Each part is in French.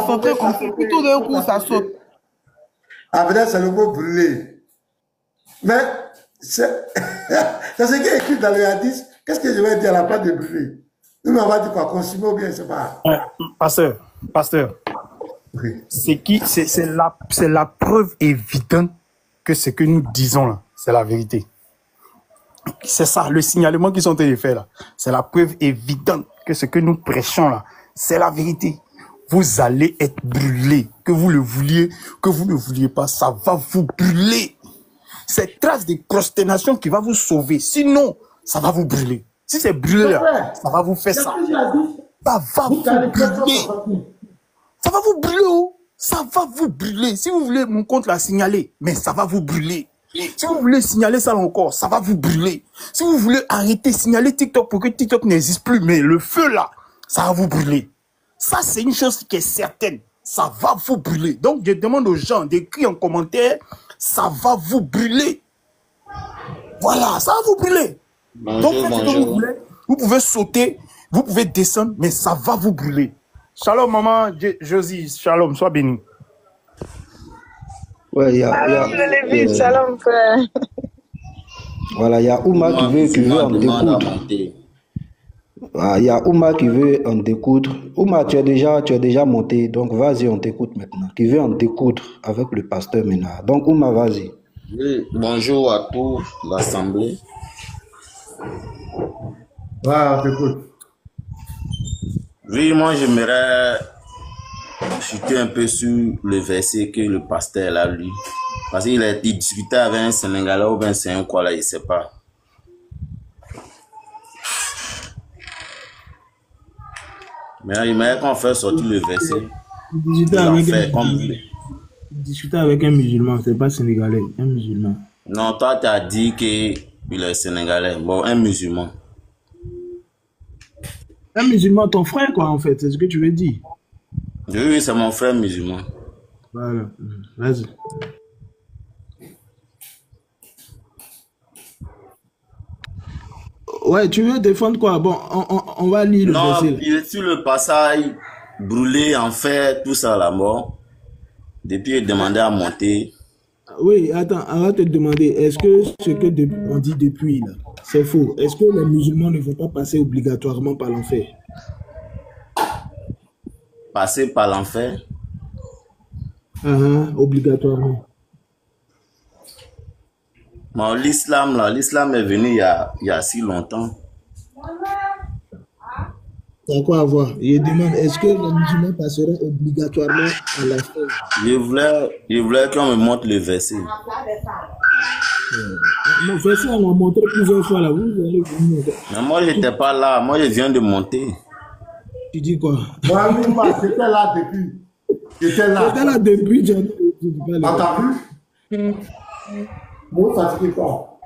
concentrer comme ça. Puis tout d'un coup, ça saute. Ah, peut-être c'est le mot brûler. Mais c'est ce qui est écrit dans le hadith. Qu'est-ce que je vais dire à la place de brûler? Nous, on va dire quoi? Consommer ou bien, je sais pas. Pasteur. Oui. C'est la preuve évidente que ce que nous disons là, c'est la vérité. C'est ça, le signalement qu'ils sont en train de faire là. C'est la preuve évidente que ce que nous prêchons là, c'est la vérité. Vous allez être brûlés. Que vous le vouliez, que vous ne le vouliez pas, ça va vous brûler. C'est trace de prosternation qui va vous sauver. Sinon, ça va vous brûler. Si c'est brûlé là, ça va vous faire ça. Ça va vous brûler. Ça va vous brûler, oh. Ça va vous brûler. Si vous voulez mon compte la signaler, mais ça va vous brûler. Si vous voulez signaler ça encore, ça va vous brûler. Si vous voulez arrêter, signaler TikTok pour que TikTok n'existe plus, mais le feu là, ça va vous brûler. Ça, c'est une chose qui est certaine. Ça va vous brûler. Donc, je demande aux gens d'écrire en commentaire, ça va vous brûler. Voilà, ça va vous brûler. Donc, faites ce que vous voulez. Vous pouvez sauter, vous pouvez descendre, mais ça va vous brûler. Shalom, maman Josie. Shalom, sois béni. Ouais, Shalom, frère. Voilà, il y a Ouma qui veut en découdre. Il y a Ouma qui veut en découdre. Ouma, tu es déjà monté, donc vas-y, on t'écoute maintenant. Qui veut en découdre avec le pasteur Ménard. Donc Ouma, vas-y. Oui, bonjour à tous l'Assemblée. Voilà, on t'écoute. Oui, moi j'aimerais chuter un peu sur le verset que le pasteur a lu. Parce qu'il a discuté avec un Sénégalais ou bien c'est un quoi là, il ne sait pas. Mais il m'a qu'on fait sortir le verset. Discuter avec un musulman, c'est pas sénégalais, un musulman. Non, toi tu as dit qu'il est sénégalais. Bon, un musulman. Un musulman, ton frère quoi en fait, c'est ce que tu veux dire. Oui, c'est mon frère musulman. Voilà, vas-y. Ouais, tu veux défendre quoi? Bon, on va lire le verset. Non, il est sur le passage brûlé, en fait, tout ça là, bon. Depuis, il demandait à monter. Oui, attends, on va te demander, est-ce que ce que on dit depuis là, c'est faux? Est-ce que les musulmans ne vont pas passer obligatoirement par l'enfer? Passer par l'enfer? Obligatoirement. Bon, l'islam là, l'islam est venu il y a si longtemps. Il y a quoi à voir? Il demande, est-ce que les musulmans passeront obligatoirement à l'enfer? Je voulais qu'on me montre le verset. Le verset, on l'a montré plusieurs fois là. Vous allez venir. Mais moi, je n'étais pas là. Moi, je viens de monter. Tu dis quoi? Moi, j'étais là depuis. J'étais là depuis. T'as vu? Bon, ça se pas.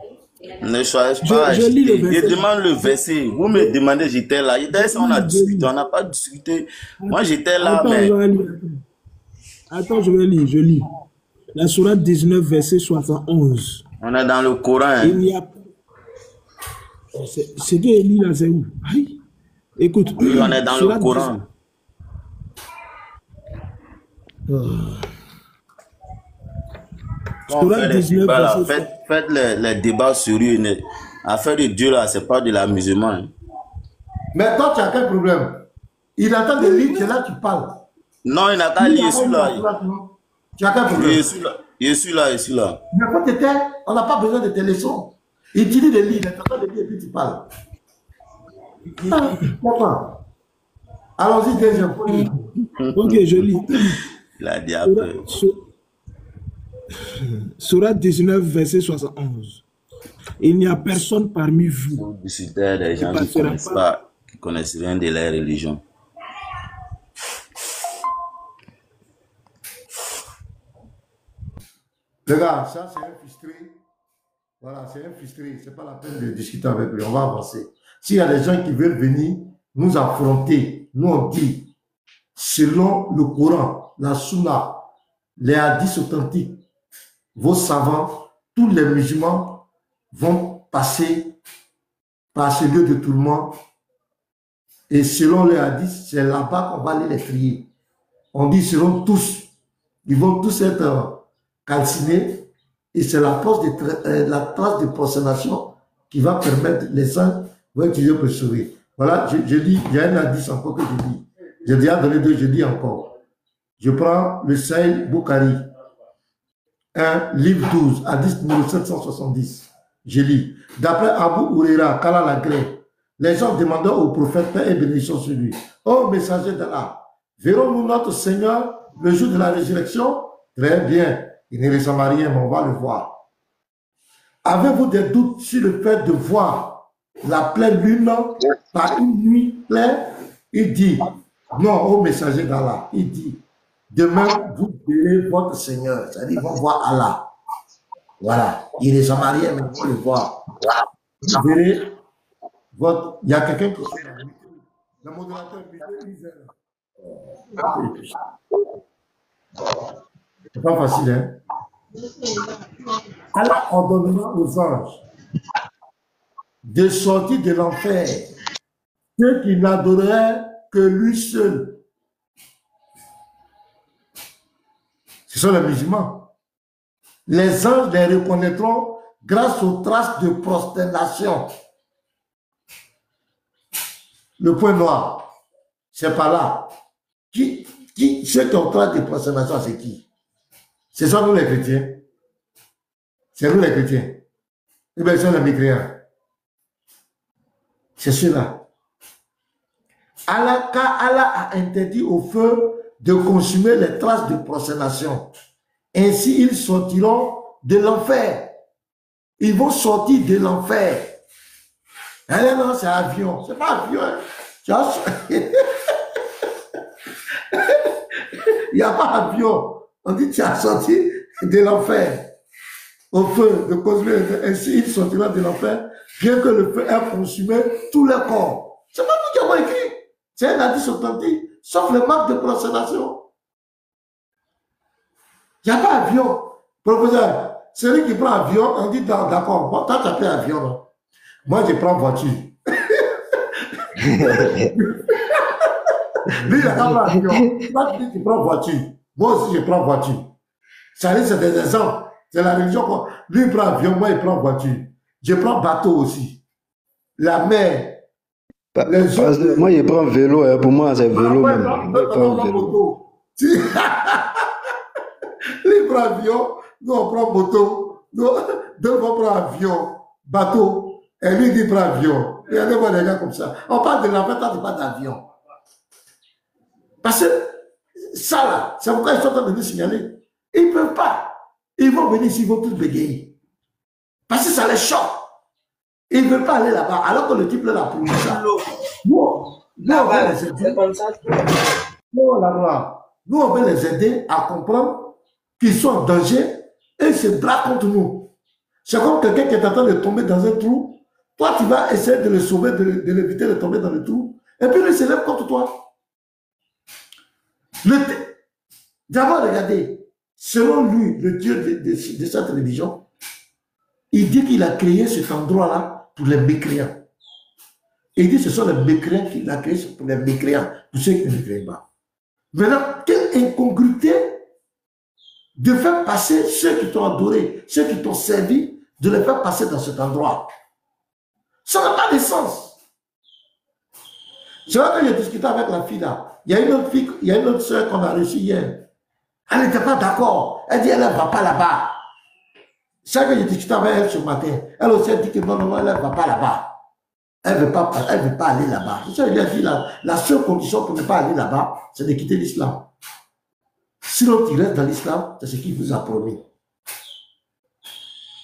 Ne choisis pas. Je demande le verset. Vous me demandez, j'étais là. On a discuté, on n'a pas discuté. Moi, j'étais là, mais... Attends, je vais lire, je lis. La sourate 19, verset 71. On est dans le Coran. Il y a... C'est que lit là, c'est où? Écoute. Oui, on est dans le Coran. Faites les débats sérieux. L'affaire de Dieu là, c'est pas de la musulmane. Mais toi, tu as quel problème? Il attend de lire, c'est là que tu parles. Non, il n'a qu'à lire, je suis là. Tu as quel problème? Je suis là. Mais quand tu étais, on n'a pas besoin de tes leçons. Il te dit de lire, il attend de lire et puis tu parles. Pourquoi? Allons-y, deuxième fois. Ok, je lis. Il a dit après. Sourate 19, verset 71. Il n'y a personne parmi vous. Discuter des gens qui ne connaissent rien de la religion. Les gars, ça c'est un frustré. Voilà, c'est un frustré. C'est pas la peine de discuter avec lui. On va avancer. S'il y a des gens qui veulent venir nous affronter, nous on dit, selon le Coran, la Sunna, les hadiths authentiques, vos savants, tous les musulmans vont passer par ce lieu de tourment. Et selon les hadiths, c'est là-bas qu'on va aller les trier. On dit ils vont tous être calcinés et c'est la trace de prosternation qui va permettre les saints vont utiliser pour sauver. Voilà, je dis, il y a un indice encore que je dis. J'ai déjà donné deux, je dis encore. Je prends le Saïd Boukhari, livre 12, hadith numéro 770. Je lis. D'après Abu Huraira, Kala Lagré, les gens demandaient au prophète, paix et bénédiction sur lui. Ô messager d'Allah, verrons-nous notre Seigneur le jour de la résurrection? Très bien. Il ne ressemble à rien, mais on va le voir. Avez-vous des doutes sur le fait de voir la pleine lune par une nuit claire? Il dit, non, ô messager d'Allah, il dit, demain, vous verrez votre Seigneur. C'est-à-dire, ils vont voir Allah. Voilà. Il ne ressemble à rien, mais vous le voir. Vous verrez votre... Il y a quelqu'un qui... Le modérateur, c'est pas facile, hein? Allah ordonnera aux anges de sortir de l'enfer ceux qui n'adoreraient que lui seul. Ce sont les musulmans. Les anges les reconnaîtront grâce aux traces de prosternation. Le point noir, c'est pas là. Ceux qui ont traces de prosternation, c'est qui? Ce sont nous les chrétiens. C'est nous les chrétiens. Eh bien, ce sont les mécréants. C'est ceux-là. Allah a interdit au feu de consumer les traces de prosternation. Ainsi, ils sortiront de l'enfer. Ils vont sortir de l'enfer. Allez, non, c'est avion. C'est pas avion. Hein. Il n'y a pas avion. On dit tu as sorti de l'enfer. Au feu de consumer. Ainsi, ils sortiront de l'enfer. Bien que le feu ait consumé tous les corps. C'est pas nous qui avons écrit. C'est un hadith authentique. Sauf le marque de prosternation. Il n'y a pas avion. Professeur, celui qui prend avion, on dit d'accord. Bon, toi, tu as pris avion. Non? Moi, je prends voiture. Lui, il n'a pas pris avion. Toi, tu prends voiture. Moi aussi, je prends voiture. Ça dit, c'est des exemples. C'est la religion. Lui, il prend avion, moi, il prend voiture. Je prends bateau aussi. La mer. Moi, je prends vélo. Hein. Pour moi, c'est vélo même. Lui, il prend avion. Nous, on prend moto. Deux vont prendre avion, bateau. Et lui, il prend avion. Il y a des gars comme ça. On parle de l'enfer, on ne parle pas d'avion. Parce que ça, là, c'est pourquoi ils sont en train de nous signaler. Ils ne peuvent pas. Ils vont venir ici, ils vont tous bégayer. Parce que ça les choque. Ils ne veulent pas aller là-bas, alors que le type là pour ça. Nous, on va les aider. Nous, on va les aider à comprendre qu'ils sont en danger et ils se braquent contre nous. C'est comme quelqu'un qui est en train de tomber dans un trou. Toi, tu vas essayer de le sauver, de l'éviter de tomber dans le trou. Et puis, il se lève contre toi. D'abord, regardez, selon lui, le Dieu de cette religion, il dit qu'il a créé cet endroit-là pour les mécréants. Il dit que ce sont les mécréants qu'il a créé pour les mécréants, pour ceux qui ne créent pas. Maintenant, quelle incongruité de faire passer ceux qui t'ont adoré, ceux qui t'ont servi, de les faire passer dans cet endroit. Ça n'a pas de sens. C'est vrai que j'ai discuté avec la fille là. Il y a une autre fille, il y a une autre soeur qu'on a reçue hier. Elle n'était pas d'accord. Elle dit elle ne va pas là-bas. C'est vrai que j'ai discuté avec elle ce matin. Elle aussi a dit que non, elle ne va pas là-bas. Elle ne veut pas aller là-bas. C'est ça que j'ai dit là. La seule condition pour ne pas aller là-bas, c'est de quitter l'islam. Sinon, tu restes dans l'islam, c'est ce qu'il vous a promis.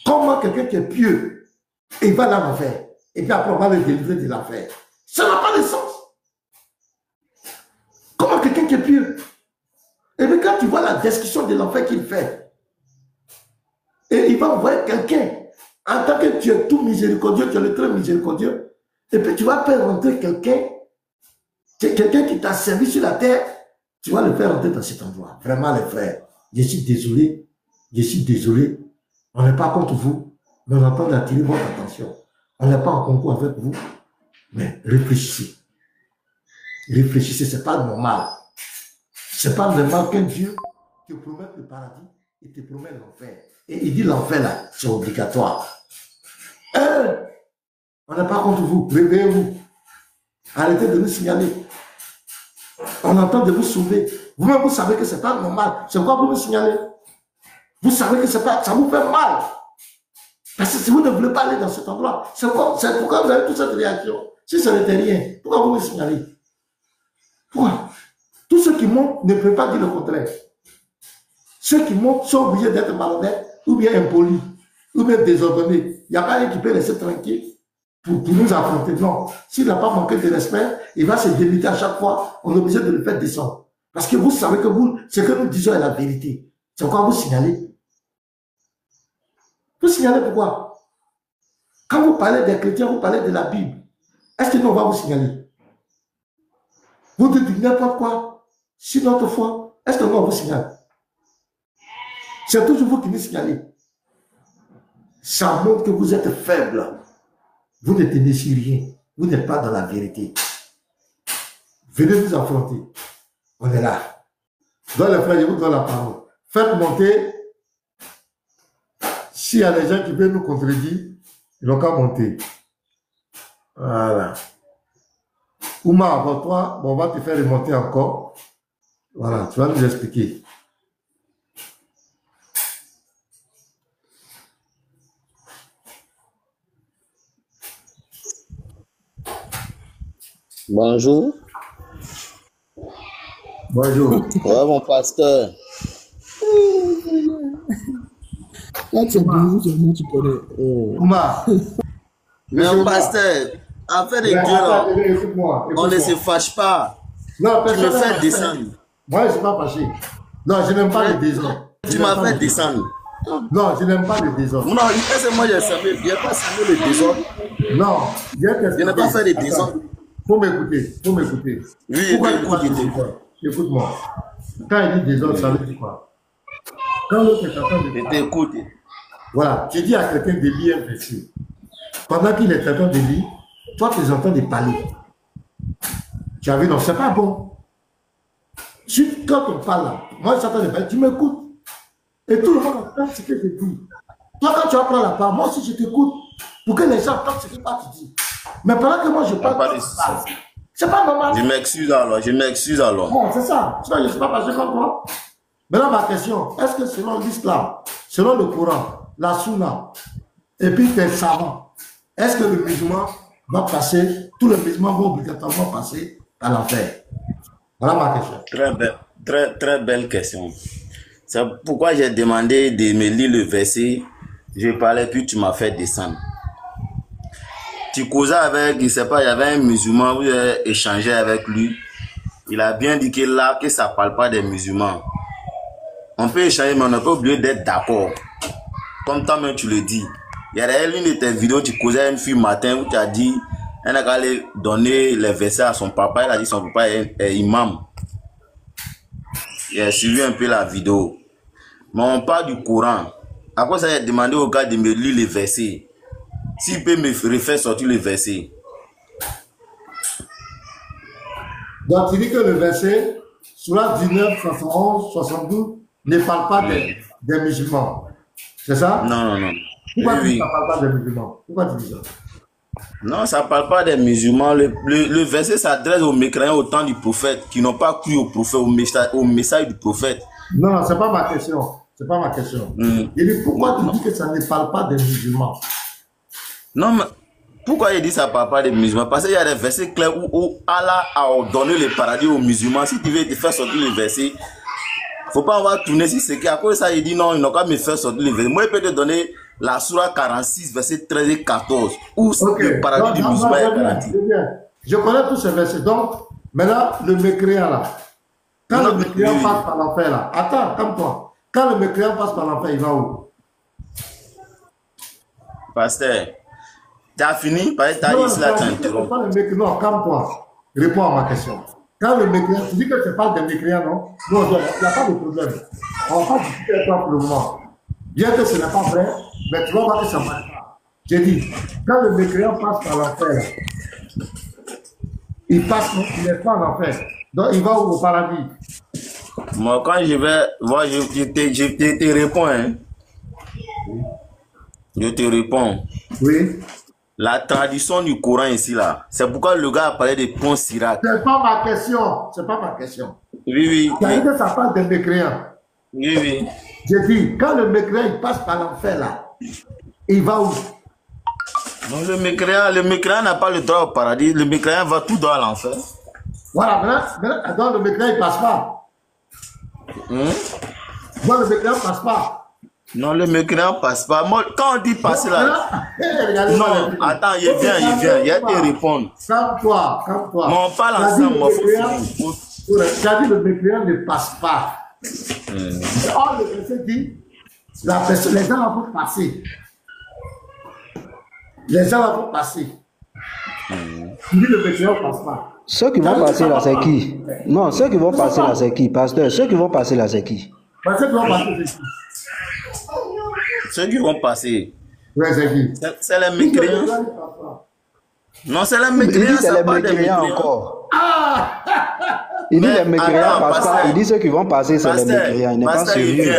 Comment quelqu'un qui est pieux, il va dans l'enfer, et puis après on va le délivrer de l'enfer. Ça n'a pas de sens. Comment quelqu'un qui est pieux? Et puis quand tu vois la description de l'enfer qu'il fait, et il va envoyer quelqu'un, en tant que tu es tout miséricordieux, tu es le très miséricordieux, et puis tu vas faire rentrer quelqu'un qui t'a servi sur la terre, tu vas le faire rentrer dans cet endroit. Vraiment les frères, je suis désolé, on n'est pas contre vous, mais on est en train d'attirer votre attention. On n'est pas en concours avec vous, mais réfléchissez. Réfléchissez, c'est pas normal. C'est pas normal qu'un Dieu te promette le paradis et te promet l'enfer. Et il dit l'enfer là, c'est obligatoire. On n'est pas contre vous, réveillez-vous. Arrêtez de nous signaler. On entend de vous sauver. Vous-même, vous savez que ce n'est pas normal. C'est quoi vous me signalez? Vous savez que pas, ça vous fait mal. Parce que si vous ne voulez pas aller dans cet endroit, c'est pourquoi vous avez toute cette réaction. Si ce n'était rien, pourquoi vous me signalez? Pourquoi? Tous ceux qui montent ne peuvent pas dire le contraire. Ceux qui montent sont obligés d'être malhonnêtes, ou bien impolis, ou bien désordonnés. Il n'y a pas un qui peut laisser tranquille pour nous affronter. Non. S'il n'a pas manqué de respect, il va se débiter à chaque fois. On est obligé de le faire descendre. Parce que vous savez que ce que nous disons est la vérité. C'est quoi vous signalez? Vous signalez pourquoi? Quand vous parlez des chrétiens, vous parlez de la Bible. Est-ce que nous, on va vous signaler? Vous dites n'importe quoi. Si notre foi, est-ce que nous, on vous signale? C'est toujours vous qui nous signalez. Ça montre que vous êtes faible. Vous ne tenez sur rien. Vous n'êtes pas dans la vérité. Venez nous affronter. On est là. Dans les frères, je vous donne la parole. Faites monter. S'il y a des gens qui veulent nous contredire, ils n'ont qu'à monter. Voilà. Ouma, avant toi, on va te faire remonter encore. Voilà, tu vas nous expliquer. Bonjour. Bonjour. Ouais, mon pasteur. Là, c'est bonjour, seulement tu connais. Ouma. Mais mon pasteur, affaire de Dieu, là, on ne se fâche pas. Non, tu me fais descendre. Moi, je ne suis pas fâché. Non, je n'aime pas le désordre. Tu m'as fait descendre. Non, je n'aime pas le désordre. Non, est-ce que moi je savais bien pas savoir le désordre? Non, je n'ai pas fait de désordre. Faut m'écouter, faut m'écouter. Oui, écoute-moi. Quand il dit désordre, ça veut dire quoi? Quand l'autre est en train de parler, t'écoute. Voilà, tu dis à quelqu'un de lire un verset. Pendant qu'il est en train de lire, toi tu es en train de parler. Tu as vu, non, c'est pas bon. Quand on parle là, moi je suis en train de parler, tu m'écoutes. Et tout le monde entend ce que je dis. Toi, quand tu apprends la parole, moi aussi je t'écoute. Pour que les gens entendent ce que tu dis. Mais pendant que moi je parle, c'est pas normal. Je m'excuse alors, Bon, c'est ça. Je ne suis pas passé comme toi. Maintenant, ma question, est-ce que selon l'islam, selon le Coran, la Sunna, et puis tes savants, est-ce que le musulman va passer, tous les musulmans vont obligatoirement passer à l'enfer? Voilà ma question. Très belle question. C'est pourquoi j'ai demandé de me lire le verset. Je parlais, puis tu m'as fait descendre. Tu causais avec, je ne sais pas, il y avait un musulman, vous avez échangé avec lui. Il a bien dit que là, que ça ne parle pas des musulmans. On peut échanger, mais on n'a pas oublié d'être d'accord. Comme toi-même tu le dis. Il y a l'une de tes vidéos, tu causais à une fille matin où tu as dit, elle a allé donner les versets à son papa. Elle a dit son papa est imam. Il a suivi un peu la vidéo. Mais on parle du Coran. Après ça, il a demandé au gars de me lire les versets. S'il peut me refaire sortir le verset. Donc tu dis que le verset, Sourate 19, 71, 72, ne parle pas des musulmans. C'est ça? Non. Pourquoi tu dis que ça ne parle pas des musulmans? Pourquoi tu dis ça? Non, ça ne parle pas des musulmans. Le verset s'adresse aux mécréants au temps du prophète, qui n'ont pas cru au prophète, au message du prophète. Non, ce n'est pas ma question. C'est pas ma question. Il dit pourquoi tu dis que ça ne parle pas des musulmans? Non, mais pourquoi il dit ça ne parle pas des musulmans? Parce qu'il y a des versets clairs où Allah a ordonné le paradis aux musulmans. Si tu veux te faire sortir le verset, il ne faut pas avoir tourné sur ce qui. À cause de ça, il dit non, il n'a qu'à me faire sortir le verset. Moi, il peut te donner la Sourate 46, verset 13 et 14, où le paradis du musulman est garanti. Je connais tous ces versets. Donc, maintenant, le mécréant là, quand le mécréant passe par l'enfer là, attends, calme-toi. Quand le mécréant passe par l'enfer, il va où? Pasteur, tu as fini? Parce que tu as dit cela, tu as interrompu. Non, calme-toi. Réponds à ma question. Quand le mécréant, tu dis que tu parles des mécréants, non? Non, il n'y a pas de problème. On va discuter avec toi pour le moment. Bien que ce n'est pas vrai, mais tu vas voir que ça ne marche pas. J'ai dit, quand le mécréant passe par l'enfer, il passe, il n'est pas en enfer. Donc il va au paradis. Moi, quand je vais voir, je te réponds. Hein. Je te réponds. Oui. La tradition du Coran ici, là. C'est pourquoi le gars a parlé de Pont Sirac. C'est pas ma question. C'est pas ma question. Oui, oui. Ça veut dire que ça parle des mécréants. Oui, oui. J'ai dit, quand le mécréant il passe par l'enfer là, il va où? Non, le mécréant n'a pas le droit au paradis. Le mécréant va tout droit à l'enfer. Voilà, maintenant, donc le mécréant il passe pas. Moi, le mécréant passe pas. Non, le mécréant passe pas. Moi, quand on dit passer là. Non, attends, il vient. Il te répondre. Calme-toi. Mais on parle ensemble, moi. Tu as dit le mécréant ne passe pas. Or, le verset dit, les gens vont passer. Les gens vont passer. Tu dis le mécréant ne passe pas. Ceux qui vont passer là, c'est qui? Non, ceux qui vont passer là, c'est qui? Pasteur, ceux qui vont passer là, c'est qui? Ceux qui vont passer, c'est qui? Ceux qui vont passer. Ouais, c'est qui? C'est les mécréants. Non, c'est les mécréants. Il dit c'est les mécréants encore. Il dit les mécréants passent pas. Il dit ceux qui vont passer, c'est les mécréants. Il n'est pas sérieux.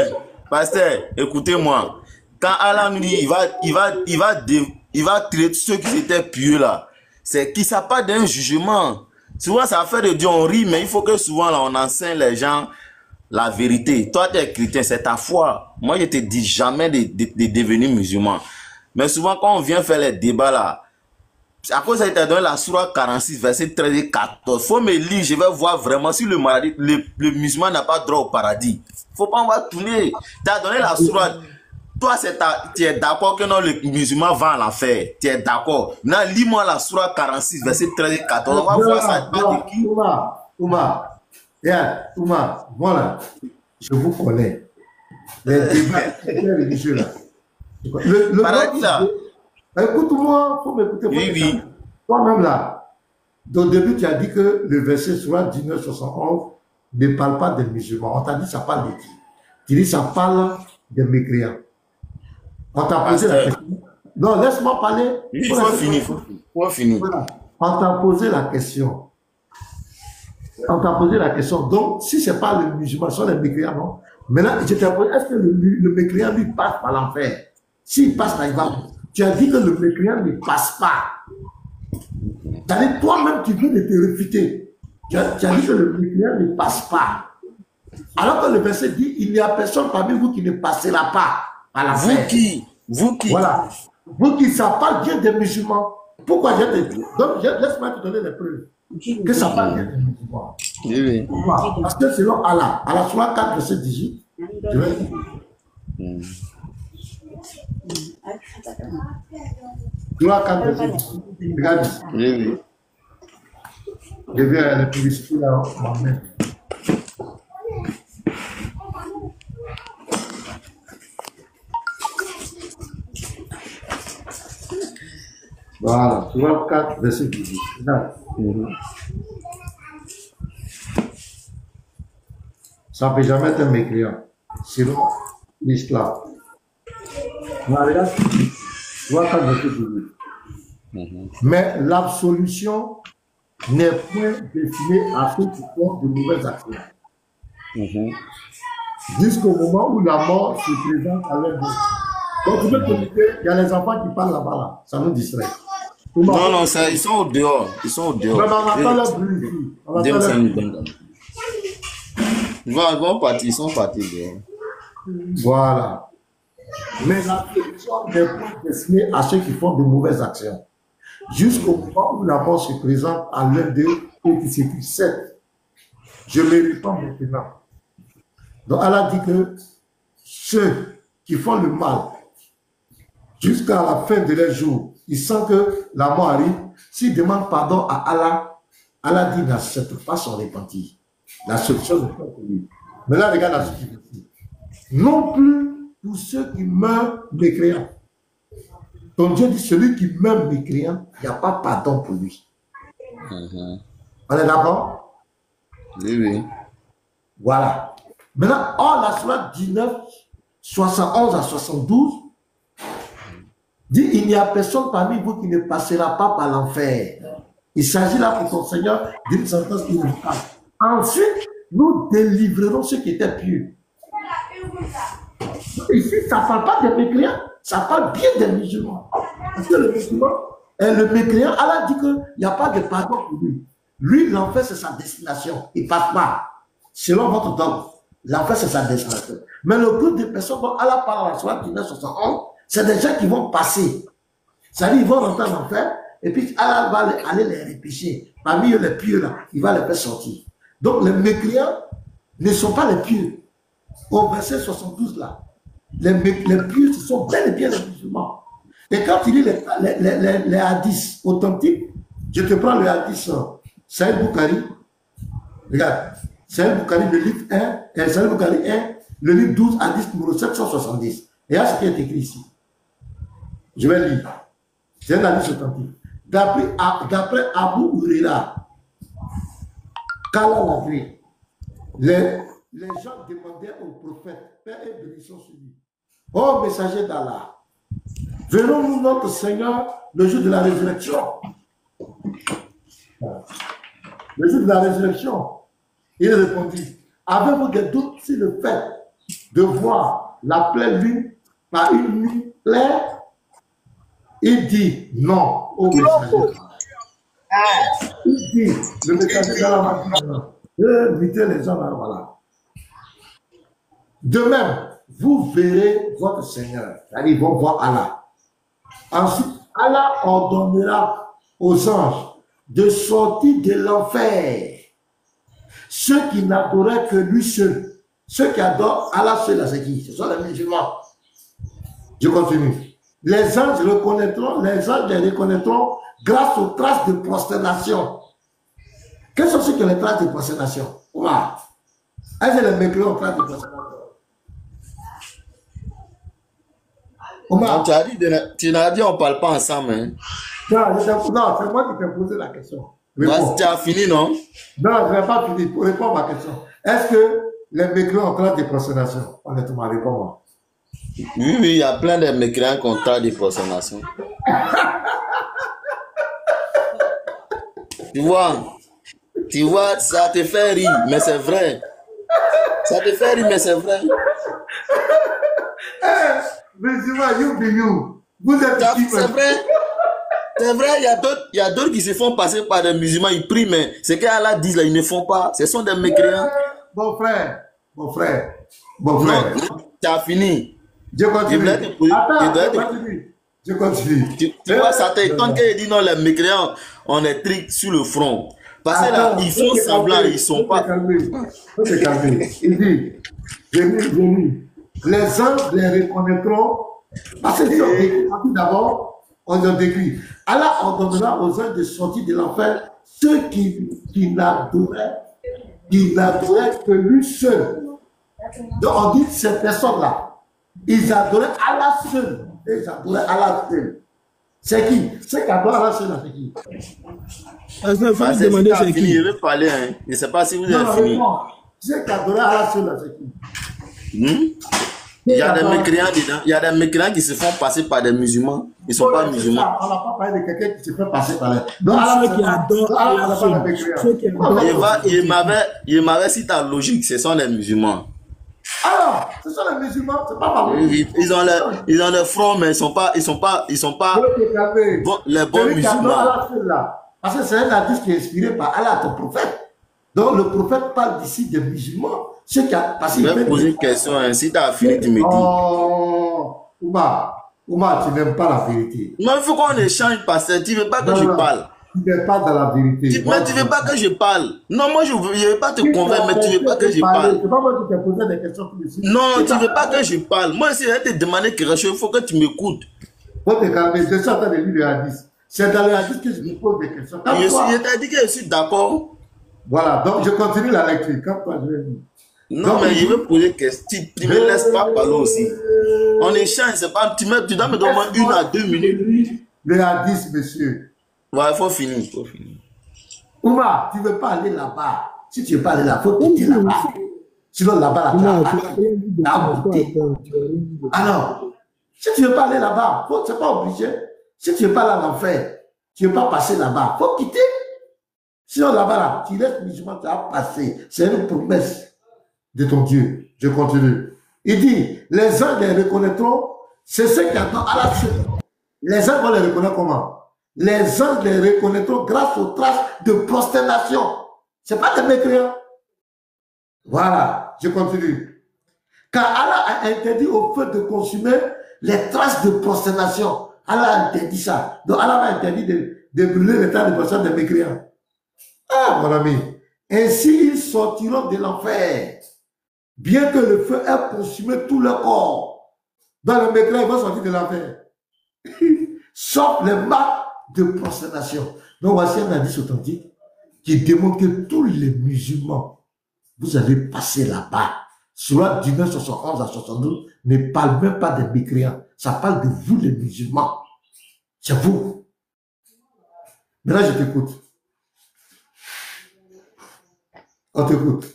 Pasteur, écoutez-moi. Quand Allah nous dit, il va traiter ceux qui étaient pieux là. C'est qu'il ça pas d'un jugement. Souvent, ça fait de Dieu, on rit, mais il faut que souvent là, on enseigne les gens la vérité. Toi, tu es chrétien, c'est ta foi. Moi, je te dis jamais de devenir musulman. Mais souvent, quand on vient faire les débats là, à cause ça t'a donné la sourate 46, verset 13 et 14. Faut me lire, je vais voir vraiment si le musulman n'a pas droit au paradis. Faut pas en voir tourner. Tu as donné la sourate. Toi, tu es d'accord que non, le musulman va en l'enfer. Tu es d'accord. Maintenant, lis-moi la sourate 46, verset 13 et 14. On va voir ça. Ouma, voilà. Je vous connais. Les débats religieux là. Le paradis là. Écoute-moi, faut m'écouter. Oui. Toi-même là, au début, tu as dit que le verset sourate 1971 ne parle pas des musulmans. On t'a dit ça parle de qui? Tu dis ça parle des mécréants. On t'a posé la question. Non, laisse-moi parler. Il faut finir. Voilà. On t'a posé la question. Donc, si ce n'est pas le musulman, ce sont les mécréants, non? Maintenant, je t'ai posé, est-ce que le mécréant lui passe par l'enfer? S'il passe là, il va. Tu as dit que le mécréant ne passe pas. C'est-à-dire, toi-même, tu viens de te réfuter. Tu as dit que le mécréant ne passe pas. Alors que le verset dit, il n'y a personne parmi vous qui ne passera pas à la Vous qui? Voilà. Vous qui, ça parle bien des musulmans. Pourquoi je te dis? Donc, laisse-moi te donner les preuves. Que ça parle bien des musulmans. Oui. Parce que selon Allah, à la sourate 4, verset 18, je vais dire. Sourate 4, verset 18. Regarde ici. Oui. Je vais à la publicité là, moi-même. Voilà, Sourate 4, verset 18. Regarde. Ça ne peut jamais être un mécréant, selon l'islam. Regarde, Sourate 4, verset 18. Mais l'absolution n'est point destinée à ceux qui font de mauvaises actions. Jusqu'au moment où la mort se présente à leur vie. Donc, tu peux te dire, il y a les enfants qui parlent là-bas, là. Ça nous distrait. Non, ils sont au dehors. Mais on va pas leur bruit ici. Ils vont partir, ils sont partis dehors. Voilà. Mais l'absolution n'est point destinée à ceux qui font de mauvaises actions. Jusqu'au moment où la mort se présente à l'un d'eux et qui s'écrit 7. Je me réponds maintenant. Donc, Allah dit que ceux qui font le mal jusqu'à la fin de leur jour, ils sentent que la mort arrive. S'ils demandent pardon à Allah, Allah dit n'accepte pas son repentir. La solution n'est pas pour lui. Mais là, regarde la suite. Non plus pour ceux qui meurent mécréants. Donc Dieu dit, celui qui meurt mécréant, il n'y a pas pardon pour lui. On est d'accord? Oui. Voilà. Maintenant, la sourate 19, 71 à 72, dit, il n'y a personne parmi vous qui ne passera pas par l'enfer. Il s'agit là pour ton Seigneur d'une sentence inévitable. Ensuite, nous délivrerons ceux qui étaient pieux. Ici, ça ne parle pas des mécréants, ça parle bien des musulmans. Parce que le mécréant, Allah dit qu'il n'y a pas de pardon pour lui. Lui, l'enfer, c'est sa destination. Il ne passe pas. Selon votre dogme, l'enfer, c'est sa destination. Mais le groupe de personnes dont Allah parle en Sourate 71, c'est des gens qui vont passer. C'est-à-dire, ils vont rentrer en enfer, et puis Allah va aller les repêcher. Parmi eux, les pieux, là, il va les faire sortir. Donc, les mécréants ne sont pas les pieux. Au verset 72, là, les pieux, ce sont bel et bien les musulmans. Et quand tu lis les hadiths authentiques, je te prends le hadith Sahih Bukhari. Regarde, Sahih Bukhari, le livre 1, Sahih Bukhari 1, le livre 12, hadith numéro 770. Et là, ce qui est écrit ici. Je vais lire. C'est un hadith authentique. D'après Abu Huraira, qu'Allah l'a vu, les gens demandaient au prophète, Père et bénédiction sur lui, ô messager d'Allah, verrons-nous notre Seigneur le jour de la résurrection? Le jour de la résurrection, il répondit, avez-vous des doutes sur le fait de voir la pleine lune par une nuit claire? Il dit, non, ô messager. Il dit, le messager d'Allah m'a dit, invitez les gens là, voilà. De même, vous verrez votre Seigneur. C'est-à-dire, ils vont voir Allah. Ensuite, Allah ordonnera aux anges de sortir de l'enfer ceux qui n'adoraient que lui seul. Ceux qui adorent Allah seul, c'est qui? Ce sont les musulmans. Je continue. Les anges les reconnaîtront grâce aux traces de prosternation. Quelles sont les traces de prosternation? Omar. Est-ce que les mécréants ont traces de prosternation? Non, tu n'as dit on ne parle pas ensemble. Hein? Non, c'est moi qui t'ai posé la question. Tu as fini, non? Non, je n'ai pas fini. Pour répondre à ma question. Est-ce que les mécréants ont trace de prosternation? Honnêtement, réponds-moi. Oui, il y a plein de mécréants qui ont trace de prosternation. Tu vois, ça te fait rire, mais c'est vrai. Ça te fait rire, mais c'est vrai. Mais you. Vous êtes c'est vrai. C'est vrai, il y a d'autres qui se font passer par des musulmans, ils prient, mais ce qu'Allah dit là, ils ne font pas. Ce sont des mécréants. Mon frère. Non, tu as fini. Je continue. Je continue. Tu vois, ça t'étonne qu'il dit non, les mécréants, on est trick sur le front. Parce que là, ils font semblant, ils ne sont pas. Faut se calmer. Il dit, je lis. Les anges les reconnaîtront. Parce que d'abord, on a décrit. Allah ordonnera aux anges de sortir de l'enfer ceux qui n'adoraient que lui seul. Donc on dit ces personnes-là, ils adoraient Allah seul. Ils adoraient Allah seul. C'est qui? Ceux qui adorent Allah seul, c'est qui? C'est fini, je vais parler. Hein. Je ne sais pas si vous avez fini. Ceux qui adoraient Allah seul, c'est qui? Il y a des mécréants dedans. Il y a des mécréants qui se font passer par des musulmans. Ils ne sont pas musulmans. On n'a pas parlé de quelqu'un qui se fait passer par les... Donc, ceux qui adorent il m'avait cité ta logique, ce sont les musulmans. Alors, ce sont les musulmans, c'est pas ma logique. Ils ont le front, mais ils sont pas les bons musulmans. Parce que c'est un hadith qui est inspiré par Allah, ton prophète. Donc, le prophète parle d'ici des musulmans. Je vais poser une question, hein. Si tu as fini, tu me dis. Oh, Oumar, tu n'aimes pas la vérité. Non, il faut qu'on échange, pasteur. Tu ne veux pas que je parle. Tu n'es pas dans la vérité. Mais tu ne veux pas que je parle. Non, moi, je ne veux pas te convaincre, mais tu ne veux pas que je parle. C'est pas moi qui t'ai posé des questions. Non, tu ne veux pas que je parle. Moi, si je te demander quelque chose, il faut que tu m'écoutes. Faut te calmer. Je suis en train de lire le hadith. C'est dans le hadith que je me pose des questions. Je t'ai dit que je suis d'accord. Voilà, donc je continue la lecture. Quand toi, je vais lire. Non, mais je veux poser une question. Tu ne me laisses pas parler aussi. On échange, c'est pas. Tu dois me donner 1 à 2 minutes. Le hadith, monsieur. Ouais, il faut finir. Oumar, tu ne veux pas aller là-bas. Si tu ne veux pas aller là, il faut quitter là-bas. Sinon, là-bas, là, alors, si tu ne veux pas aller là-bas, tu n'es pas obligé. Si tu ne veux pas aller à l'enfer, tu ne veux pas passer là-bas, il faut quitter. Sinon, là-bas, là, tu restes musulman, tu as passé. C'est une promesse de ton Dieu. Je continue. Il dit, les uns les reconnaîtront, c'est ceux qui attendent à la suite. Les uns vont les reconnaître comment? Les uns les reconnaîtront grâce aux traces de prosternation. Ce n'est pas des mécréants. Voilà, je continue. Car Allah a interdit au feu de consumer les traces de prosternation. Allah a interdit ça. Donc Allah a interdit de brûler les traces de prosternation des mécréants. Ah, mon ami. Ainsi, ils sortiront de l'enfer. Bien que le feu ait consumé tout leur corps. Dans le mécréant, ils vont sortir de l'enfer. Sauf les marques de prosternation. Donc voici un indice authentique qui démontre que tous les musulmans, vous allez passer là-bas. Surat 19, 71 à 72 ne parle même pas des mécréants. Ça parle de vous les musulmans. C'est vous. Maintenant je t'écoute. On t'écoute.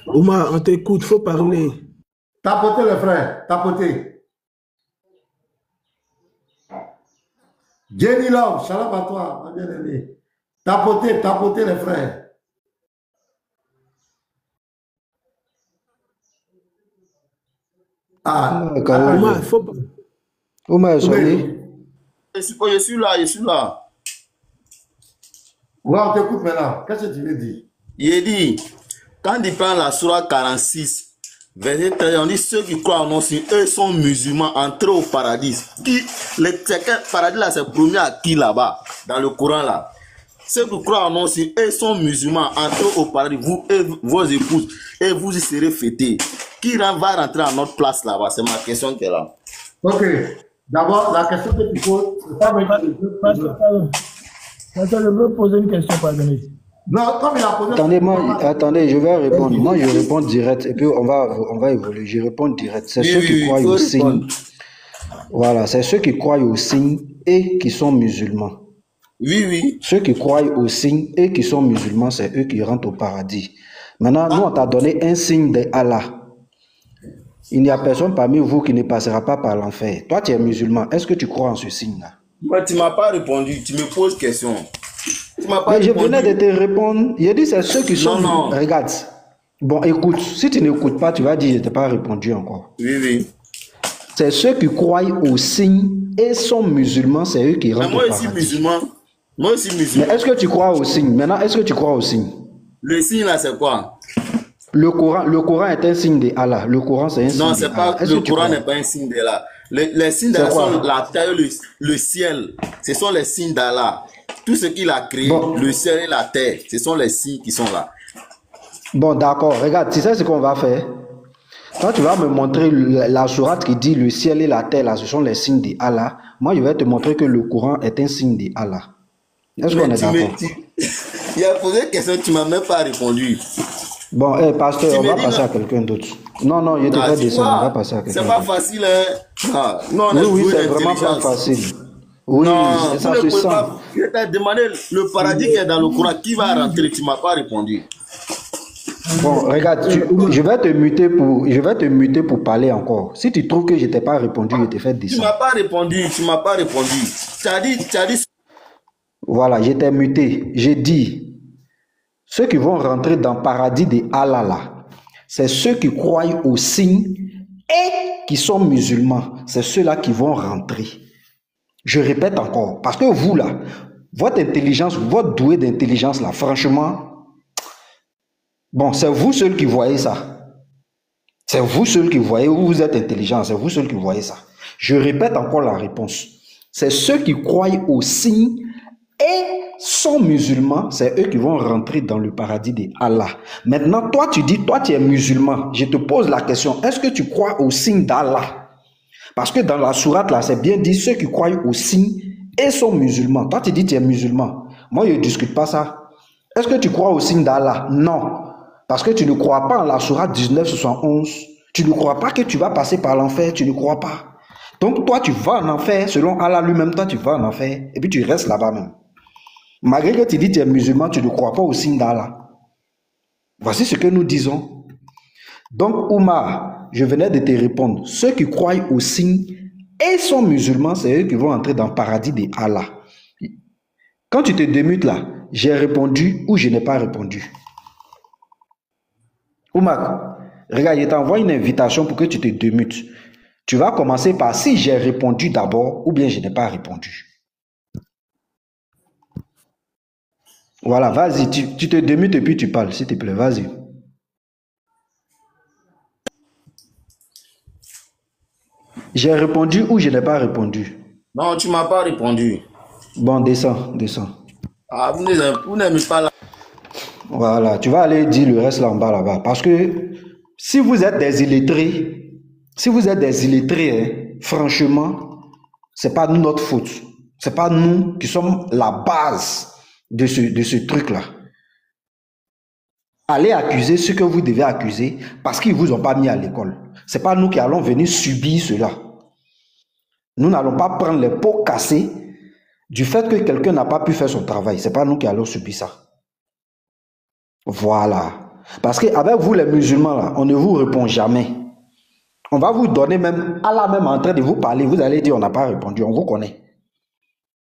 Omar, on t'écoute, faut parler. Tapotez les frères, tapotez. Jenny Love, shalom à toi, ma bien-aimée. Tapotez, tapotez les frères. Ah, Omar, faut pas. Omar est sonné. Je suis là, je suis là. Ouais, on t'écoute maintenant. Qu'est-ce que tu veux dire? Il dit, quand il prend la sourate 46, verset 13, on dit ceux qui croient en nous, eux sont musulmans, entrés au paradis. Qui, le paradis là, c'est promis à qui là-bas, dans le Coran là? Ceux qui croient en nous, eux sont musulmans, entrés au paradis, vous et vos épouses, et vous y serez fêtés. Qui va rentrer à notre place là-bas? C'est ma question qui est là. Ok. D'abord, la question que tu poses, c'est pas Je veux poser une question, pardon. non, comme il a posé... Attendez, je vais répondre. Moi, je réponds direct et puis on va évoluer. Je réponds direct. C'est ceux qui croient au signe. Voilà, c'est ceux qui croient au signe et qui sont musulmans. Oui, oui. Ceux qui croient au signe et qui sont musulmans, c'est eux qui rentrent au paradis. Maintenant, nous, on t'a donné un signe d'Allah. Il n'y a personne parmi vous qui ne passera pas par l'enfer. Toi, tu es musulman. Est-ce que tu crois en ce signe-là? Mais tu ne m'as pas répondu. Tu me poses question. Mais je venais de te répondre. Il a dit c'est ceux qui sont... Non. Regarde. Bon, écoute. Si tu n'écoutes pas, tu vas dire je ne t'ai pas répondu encore. Oui, oui. C'est ceux qui croient au signe et sont musulmans, c'est eux qui rentrent au paradis. Moi aussi musulman. Moi aussi musulman. Mais est-ce que tu crois au signe? Maintenant, est-ce que tu crois au signe? Le signe là, c'est quoi? Le Coran est un signe d'Allah. Le Coran, c'est un signe Non, c'est pas. Le Coran n'est pas un signe d'Allah. Les signes d'Allah sont la terre, le ciel. Ce sont les signes d'Allah. Tout ce qu'il a créé, le ciel et la terre, ce sont les signes qui sont là. Bon, d'accord. Regarde, tu sais ce qu'on va faire? Quand tu vas me montrer la sourate qui dit le ciel et la terre, là, ce sont les signes d'Allah, moi, je vais te montrer que le Coran est un signe d'Allah. Est-ce qu'on est d'accord? Il a posé une question, tu ne m'as même pas répondu. Bon, pasteur, on va passer à quelqu'un d'autre. Non, je te fais descendre, on va passer à quelqu'un d'autre. C'est pas facile, hein? Non, oui, c'est vraiment pas facile. Oui, ça se sent. Je t'ai demandé le paradis qui est dans le Coran, qui va rentrer, tu ne m'as pas répondu. Bon, regarde, je vais te muter pour parler encore. Si tu trouves que je ne t'ai pas répondu, je te fais descendre. Tu m'as pas répondu. Tu as dit... Voilà, je t'ai muté. J'ai dit... Ceux qui vont rentrer dans le paradis de Allah, là, c'est ceux qui croient au signe et qui sont musulmans. C'est ceux-là qui vont rentrer. Je répète encore, parce que vous, là, votre intelligence, votre douée d'intelligence, là, franchement, bon, c'est vous seuls qui voyez ça. C'est vous seuls qui voyez où vous êtes intelligent. C'est vous seuls qui voyez ça. Je répète encore la réponse. C'est ceux qui croient au signe et sont musulmans, c'est eux qui vont rentrer dans le paradis d'Allah. Maintenant, toi, tu dis, toi, tu es musulman. Je te pose la question, est-ce que tu crois au signe d'Allah? Parce que dans la sourate, là, c'est bien dit, ceux qui croient au signe et sont musulmans. Toi, tu dis, tu es musulman. Moi, je ne discute pas ça. Est-ce que tu crois au signe d'Allah? Non. Parce que tu ne crois pas en la sourate 1971. Tu ne crois pas que tu vas passer par l'enfer. Tu ne crois pas. Donc, toi, tu vas en enfer. Selon Allah lui-même, toi, tu vas en enfer. Et puis, tu restes là-bas même. Malgré que tu dis que tu es musulman, tu ne crois pas au signe d'Allah. Voici ce que nous disons. Donc, Oumar, je venais de te répondre. Ceux qui croient au signe et sont musulmans, c'est eux qui vont entrer dans le paradis de Allah. Quand tu te démutes là, j'ai répondu ou je n'ai pas répondu. Oumak, regarde, je t'envoie une invitation pour que tu te démutes. Tu vas commencer par si j'ai répondu d'abord ou bien je n'ai pas répondu. Voilà, vas-y, tu te démutes et puis tu parles, s'il te plaît, vas-y. J'ai répondu ou je n'ai pas répondu? Non, tu m'as pas répondu. Bon, descends, descends. Ah, vous n'aimez pas là. Voilà, tu vas aller dire le reste là en bas là-bas. Parce que si vous êtes des illettrés, franchement, c'est pas notre faute. C'est pas nous qui sommes la base de ce truc-là. Allez accuser ce que vous devez accuser parce qu'ils vous ont pas mis à l'école. C'est pas nous qui allons venir subir cela. Nous n'allons pas prendre les pots cassés du fait que quelqu'un n'a pas pu faire son travail. C'est pas nous qui allons subir ça. Voilà. Parce qu'avec vous les musulmans là, on ne vous répond jamais. On va vous donner même, Allah même en train de vous parler, vous allez dire on n'a pas répondu, on vous connaît.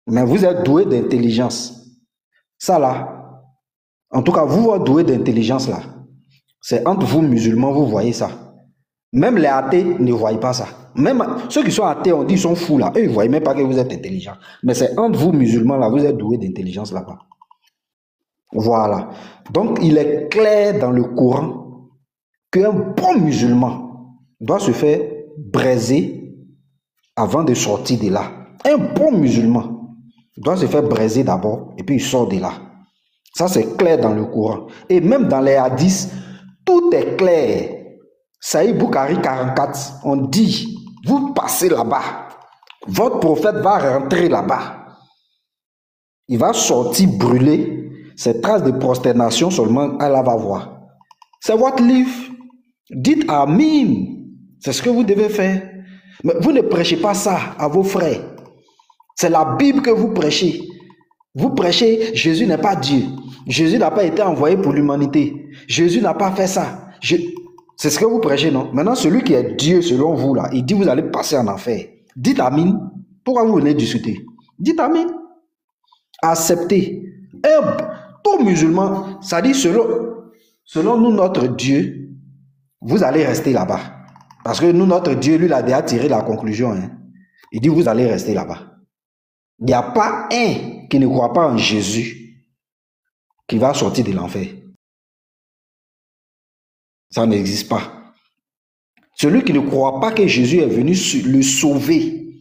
Mais vous êtes doué d'intelligence. Ça là, en tout cas vous êtes doué d'intelligence là. C'est entre vous musulmans, vous voyez ça. Même les athées ne voient pas ça. Même ceux qui sont athées, on dit ils sont fous là. Eux, ils ne voient même pas que vous êtes intelligents. Mais c'est entre vous musulmans là, vous êtes doués d'intelligence là-bas. Voilà. Donc, il est clair dans le Coran qu'un bon musulman doit se faire braiser avant de sortir de là. Un bon musulman doit se faire braiser d'abord et puis il sort de là. Ça, c'est clair dans le Coran. Et même dans les hadiths, tout est clair. Saïd Bukhari 44, on dit, vous passez là-bas, votre prophète va rentrer là-bas. Il va sortir brûler. Ces traces de prosternation seulement, Allah va voir. C'est votre livre. Dites Amin. C'est ce que vous devez faire. Mais vous ne prêchez pas ça à vos frères. C'est la Bible que vous prêchez. Vous prêchez, Jésus n'est pas Dieu. Jésus n'a pas été envoyé pour l'humanité. Jésus n'a pas fait ça. C'est ce que vous prêchez, non? Maintenant, celui qui est Dieu selon vous, là, il dit vous allez passer en enfer. Dites Amin. Pourquoi vous venez discuter? Dites Amin. Acceptez. Tout musulman, ça dit selon nous, notre Dieu, vous allez rester là-bas. Parce que nous, notre Dieu, lui, il a déjà tiré la conclusion. Hein. Il dit, vous allez rester là-bas. Il n'y a pas un qui ne croit pas en Jésus qui va sortir de l'enfer. Ça n'existe pas. Celui qui ne croit pas que Jésus est venu le sauver,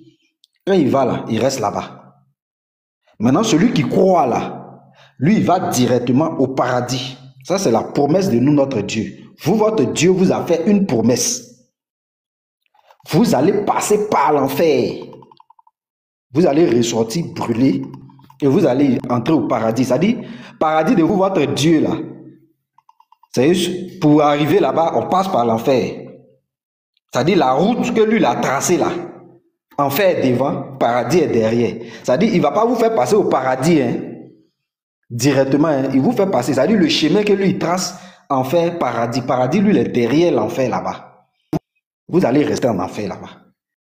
quand il va là, il reste là-bas. Maintenant, celui qui croit là, lui, il va directement au paradis. Ça, c'est la promesse de nous, notre Dieu. Vous, votre Dieu vous a fait une promesse. Vous allez passer par l'enfer. Vous allez ressortir brûlé et vous allez entrer au paradis. C'est-à-dire, paradis de vous, votre Dieu, là. C'est pour arriver là-bas, on passe par l'enfer. C'est-à-dire, la route que lui, il a tracée, là. Enfer est devant, paradis est derrière. C'est-à-dire, il ne va pas vous faire passer au paradis, hein. Directement, hein, il vous fait passer. C'est-à-dire le chemin que lui il trace, enfer, paradis. Paradis, lui, il est derrière l'enfer là-bas. Vous allez rester en enfer là-bas.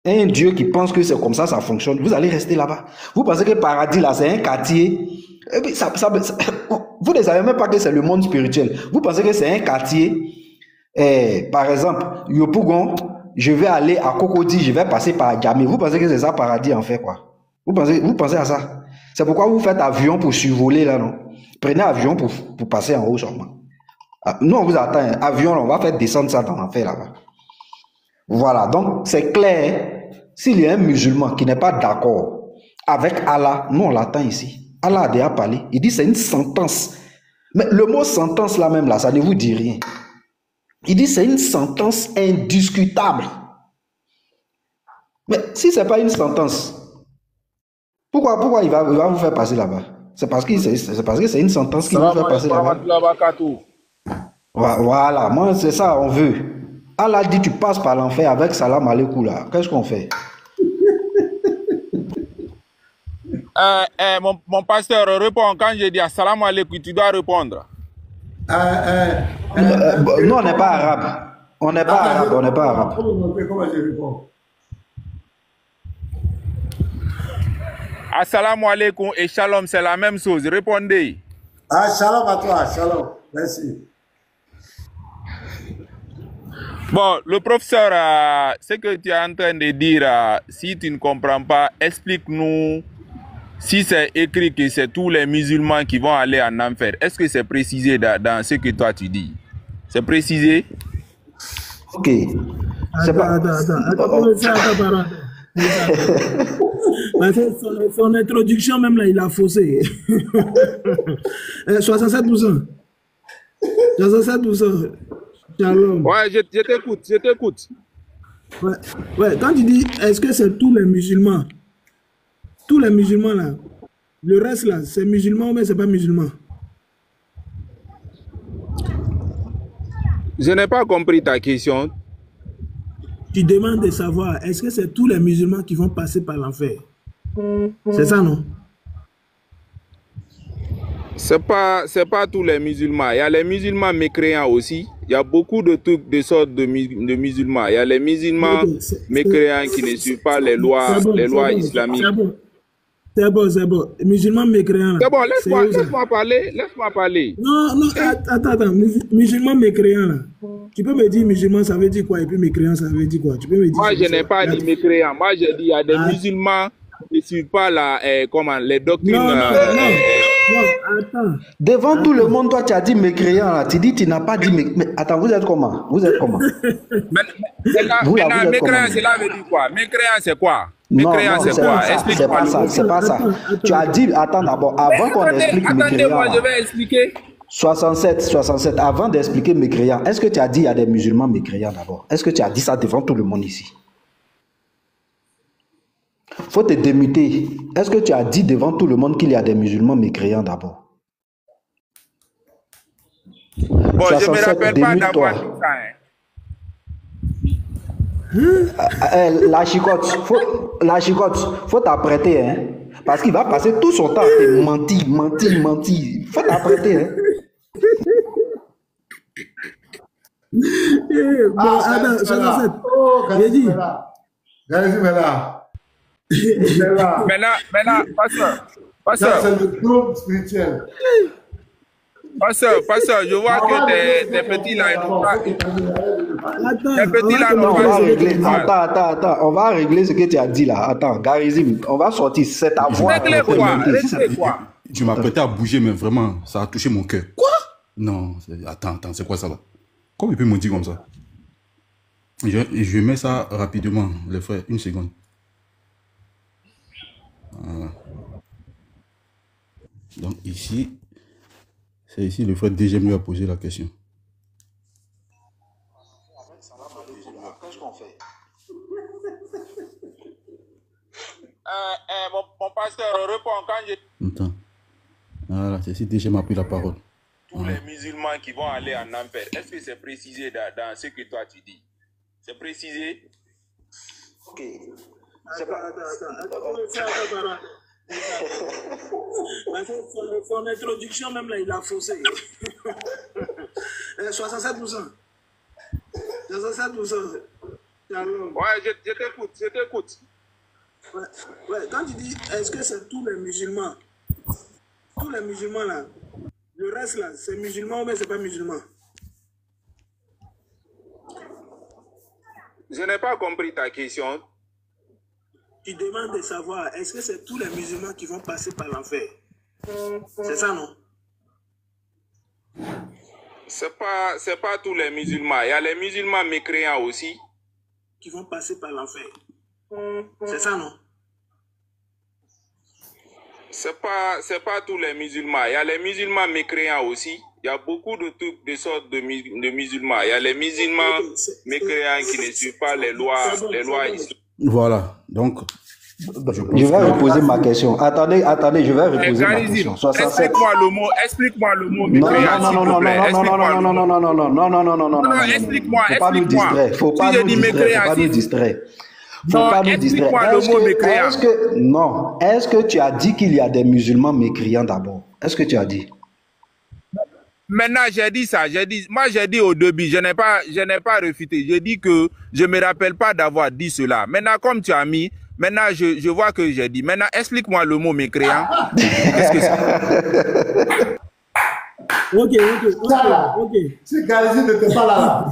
Un Dieu qui pense que c'est comme ça, ça fonctionne, vous allez rester là-bas. Vous pensez que paradis, là, c'est un quartier. Et puis, vous ne savez même pas que c'est le monde spirituel. Vous pensez que c'est un quartier. Par exemple, Yopougon, je vais aller à Cocody, je vais passer par Djamé. Vous pensez que c'est ça, paradis, en fait, quoi? Vous pensez à ça? C'est pourquoi vous faites avion pour survoler là, non? Prenez avion pour passer en haut seulement. Nous, on vous attend. Avion, là, on va faire descendre ça dans l'enfer là-bas. Voilà, donc c'est clair. S'il y a un musulman qui n'est pas d'accord avec Allah, nous on l'attend ici. Allah a déjà parlé. Il dit c'est une sentence. Mais le mot sentence là même, là, ça ne vous dit rien. Il dit c'est une sentence indiscutable. Mais si ce n'est pas une sentence, pourquoi il va vous faire passer là-bas? C'est parce que c'est une sentence qui vous fait passer là-bas. Voilà, moi c'est ça, on veut. Allah dit tu passes par l'enfer avec salam alaikum là. Qu'est-ce qu'on fait? Mon pasteur répond quand je dis salam alaikum, tu dois répondre. Nous on n'est pas arabe. On n'est pas arabe, on n'est pas arabe. Comment je réponds? Assalamu alaikum et shalom, c'est la même chose. Répondez. Ah, shalom à toi, shalom. Merci. Bon, le professeur, ce que tu es en train de dire, si tu ne comprends pas, explique-nous si c'est écrit que c'est tous les musulmans qui vont aller en enfer. Est-ce que c'est précisé dans ce que toi tu dis? C'est précisé? Ok. C'est pas... Son introduction même là, il a faussé. 67%. 67%. Shalom. Ouais, je t'écoute, je t'écoute. Ouais, quand tu dis, est-ce que c'est tous les musulmans là, le reste là, c'est musulman ou bien c'est pas musulman? Je n'ai pas compris ta question. Tu demandes de savoir, est-ce que c'est tous les musulmans qui vont passer par l'enfer? C'est ça, non? C'est pas tous les musulmans. Il y a les musulmans mécréants aussi. Il y a beaucoup de trucs, de sortes de musulmans. Il y a les musulmans mécréants qui ne suivent pas les lois islamiques. C'est bon. Musulmans mécréants. C'est bon, laisse-moi parler. Non, attends. Musulmans mécréants là. Tu peux me dire musulman ça veut dire quoi et puis mécréant ça veut dire quoi? Tu peux me dire. Moi, je n'ai pas dit mécréants. Moi, j'ai dit il y a des musulmans qui ne suivent pas les doctrines. Non, attends. Devant tout le monde, toi, tu as dit mécréant. Là. Tu dis tu n'as pas dit mécréant. Attends, vous êtes comment? Maintenant, mécréant, cela veut dire quoi? Mécréant, c'est quoi? Mécréant, c'est quoi? Explique-moi. C'est pas ça. Tu as dit, attends d'abord, avant qu'on explique mécréant. Attendez-moi, je vais expliquer. 67. Avant d'expliquer mécréant, est-ce que tu as dit il y a des musulmans mécréants d'abord? Est-ce que tu as dit ça devant tout le monde ici? Faut te démuter. Est-ce que tu as dit devant tout le monde qu'il y a des musulmans mécréants d'abord? Bon, 67, je me rappelle pas d'avoir dit ça. La chicotte, faut t'apprêter, hein? Parce qu'il va passer tout son temps à te mentir. Faut t'apprêter, hein? Bon, attends, 67. J'ai dit. Maintenant, pasteur. C'est le groupe spirituel. Pasteur, je vois que tes petits là, ils n'ont pas. Attends, on va régler ce que tu as dit là. Attends, Garizim, on va sortir cette voix. Réglez quoi? Je m'apprêtais à bouger, mais vraiment, ça a touché mon cœur. Quoi? Non, attends, c'est quoi ça là? Comment il peut me dire comme ça? Je mets ça rapidement, les frères, une seconde. Voilà. Donc ici, c'est ici le frère DGM lui a posé la question. Qu'est-ce qu'on fait? Mon pasteur répond quand j'ai... Attends. Voilà, c'est ici DGM a pris la parole. Tous les musulmans qui vont aller en enfer, est-ce que c'est précisé dans ce que toi tu dis? C'est précisé? Ok. Son introduction même là, il a faussé. 67%. 67%. Ouais, je t'écoute. Ouais, quand tu dis, est-ce que c'est tous les musulmans là, le reste là, c'est musulman ou bien c'est pas musulman? Je n'ai pas compris ta question. Tu demandes de savoir, est-ce que c'est tous les musulmans qui vont passer par l'enfer? C'est ça, non? C'est pas tous les musulmans. Il y a les musulmans mécréants aussi. Qui vont passer par l'enfer. C'est ça, non? C'est pas tous les musulmans. Il y a les musulmans mécréants aussi. Il y a beaucoup de trucs, de sortes de musulmans. Il y a les musulmans mécréants qui ne suivent pas les lois islamiques. Voilà, donc... Je vais reposer ma question. Attendez, je vais reposer ma question. 67. Explique-moi le mot mécréant, s'il te plaît. Non, explique-moi. Faut pas nous distraire. Faut pas nous distraire. Est-ce que tu as dit qu'il y a des musulmans mécréants d'abord? Est-ce que tu as dit? Maintenant, j'ai dit ça. Moi, j'ai dit au début, je n'ai pas réfuté. J'ai dit que je me rappelle pas d'avoir dit cela. Maintenant, comme tu as mis, maintenant, je vois que j'ai dit. Maintenant, explique-moi le mot mécréant. Qu'est-ce que c'est? Ok. Si Galizie n'était pas là,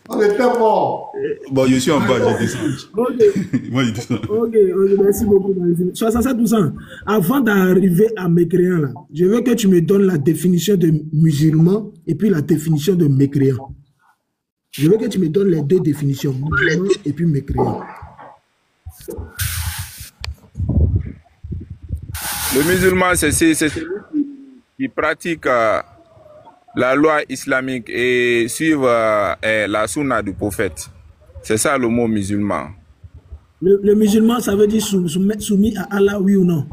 on était mort. Bon, je suis en bas, je descends. Ok. Moi, je descends. Ok, merci beaucoup. 67%. Avant d'arriver à mécréant, là, je veux que tu me donnes la définition de musulman et puis la définition de mécréant. Je veux que tu me donnes les deux définitions, musulman et puis mécréant. Le musulman, c'est celui qui pratique la loi islamique et suivre la sunna du prophète. C'est ça le mot musulman. Le musulman, ça veut dire soumis à Allah, oui ou non?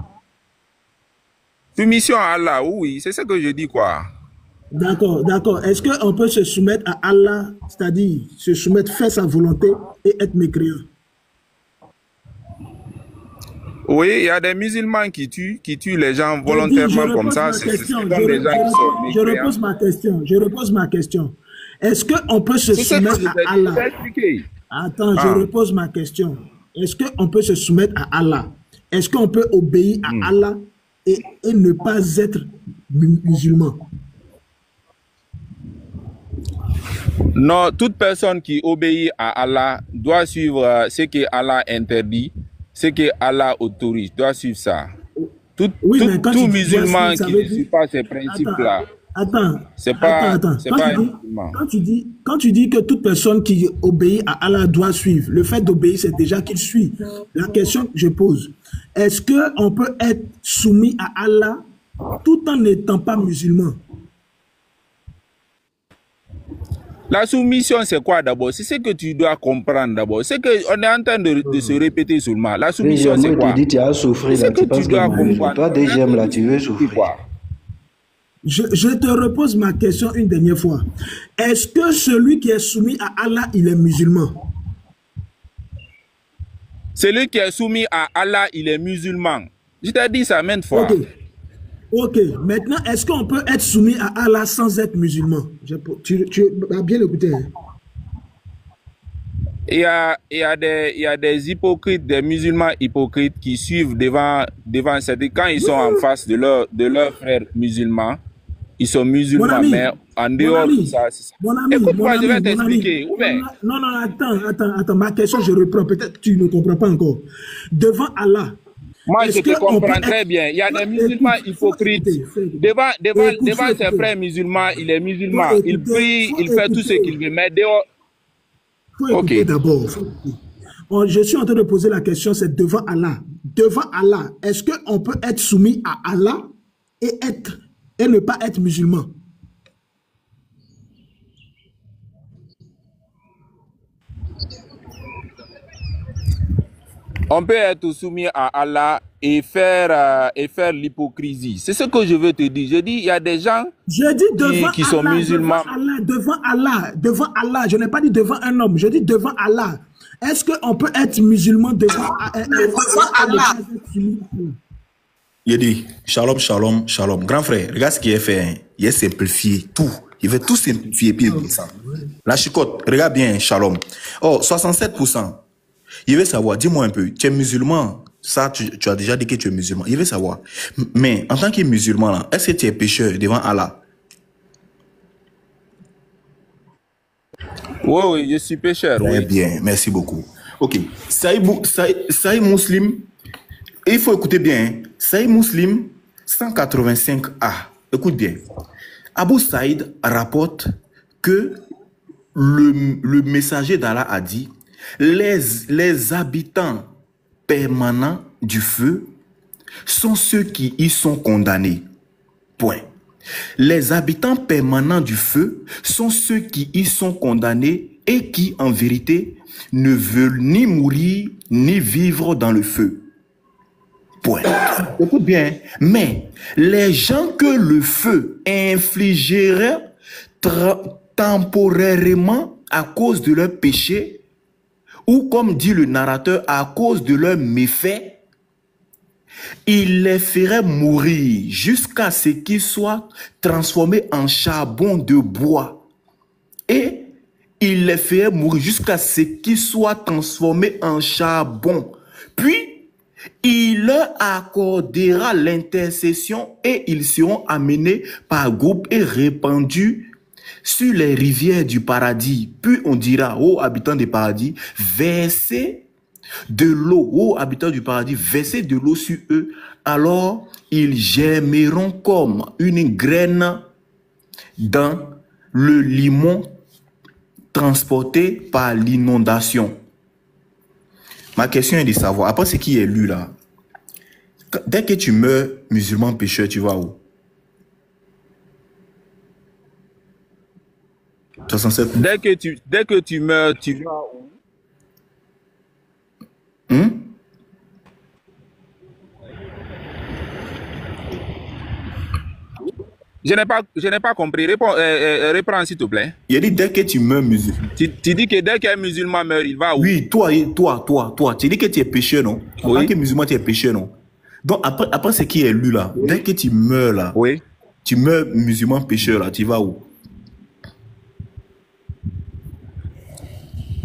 Soumission à Allah, oui, c'est ce que je dis, quoi. D'accord. Est-ce qu'on peut se soumettre à Allah, c'est-à-dire se soumettre, faire sa volonté et être mécréant? Oui, il y a des musulmans qui tuent les gens volontairement comme ça. Je repose ma question. Est-ce qu'on peut se soumettre à Allah? Attends, je repose ma question. Est-ce qu'on peut se soumettre à Allah? Est-ce qu'on peut obéir à Allah et ne pas être musulman? Non, toute personne qui obéit à Allah doit suivre ce que Allah interdit, ce que Allah autorise, doit suivre ça. Tout musulman qui ne suit pas ces principes-là, c'est pas un musulman. Quand tu dis que toute personne qui obéit à Allah doit suivre, le fait d'obéir, c'est déjà qu'il suit. La question que je pose, est-ce qu'on peut être soumis à Allah tout en n'étant pas musulman? La soumission, c'est quoi d'abord? C'est ce que tu dois comprendre d'abord. C'est qu'on est en train de se répéter seulement. La soumission, c'est quoi? Tu as souffert, c'est que tu dois comprendre. Toi, deuxième, là, tu veux souffrir. Je te repose ma question une dernière fois. Est-ce que celui qui est soumis à Allah, il est musulman? Celui qui est soumis à Allah, il est musulman. Je t'ai dit ça maintes fois. Ok. Maintenant, est-ce qu'on peut être soumis à Allah sans être musulman? Tu as bien écouté. Hein? Il y a des hypocrites, des musulmans hypocrites qui suivent devant cette... Quand ils sont en face de leurs frères musulmans, ils sont musulmans, mais en dehors de ça, c'est ça. Écoute-moi, je vais t'expliquer. Non, attends, ma question, je reprends. Peut-être que tu ne comprends pas encore. Devant Allah... Moi, je te comprends très bien. Il y a des musulmans hypocrites. Devant ses frères musulmans, il est musulman. Il prie, il fait tout ce qu'il veut. Mais dehors... Ok. D'abord, je suis en train de poser la question, c'est devant Allah. Devant Allah, est-ce qu'on peut être soumis à Allah et ne pas être musulman? On peut être soumis à Allah et faire l'hypocrisie. C'est ce que je veux te dire. Je dis, il y a des gens qui sont musulmans. Devant Allah. Je n'ai pas dit devant un homme. Je dis devant Allah. Est-ce qu'on peut être musulman devant Allah? Il dit, shalom. Grand frère, regarde ce qu'il a fait. Hein. Il a simplifié tout. Il veut tout simplifier. Puis ça. La chicotte, regarde bien, shalom. Oh, 67%. Il veut savoir, dis-moi un peu, tu es musulman, ça tu as déjà dit que tu es musulman, il veut savoir, mais en tant que musulman, est-ce que tu es pécheur devant Allah? Oui, je suis pécheur. Très bien, merci beaucoup. Ok, Saïd Muslim, il faut écouter bien, Saïd Muslim 185A, écoute bien. Abu Saïd rapporte que le messager d'Allah a dit, les habitants permanents du feu sont ceux qui y sont condamnés. Point. Les habitants permanents du feu sont ceux qui y sont condamnés et qui, en vérité, ne veulent ni mourir ni vivre dans le feu. Point. Écoute bien. Mais les gens que le feu infligerait temporairement à cause de leur péché, ou comme dit le narrateur, à cause de leurs méfaits, il les ferait mourir jusqu'à ce qu'ils soient transformés en charbon de bois. Et il les ferait mourir jusqu'à ce qu'ils soient transformés en charbon. Puis, il leur accordera l'intercession et ils seront amenés par groupe et répandus sur les rivières du paradis. Puis on dira aux habitants du paradis, versez de l'eau, ô habitants du paradis, versez de l'eau sur eux, alors ils germeront comme une graine dans le limon transporté par l'inondation. Ma question est de savoir, après ce qui est lu là, dès que tu meurs musulman pécheur, tu vas où? 67. Dès que tu meurs, tu vas où? Je n'ai pas compris. Reprends s'il te plaît. Il a dit dès que tu meurs musulman. Tu dis que dès qu'un musulman meurt, il va où? Oui, toi. Tu dis que tu es pécheur, non? En tant que musulman, tu es pécheur, non? Donc après ce qui est lu là, dès que tu meurs là, tu meurs musulman pécheur là, tu vas où?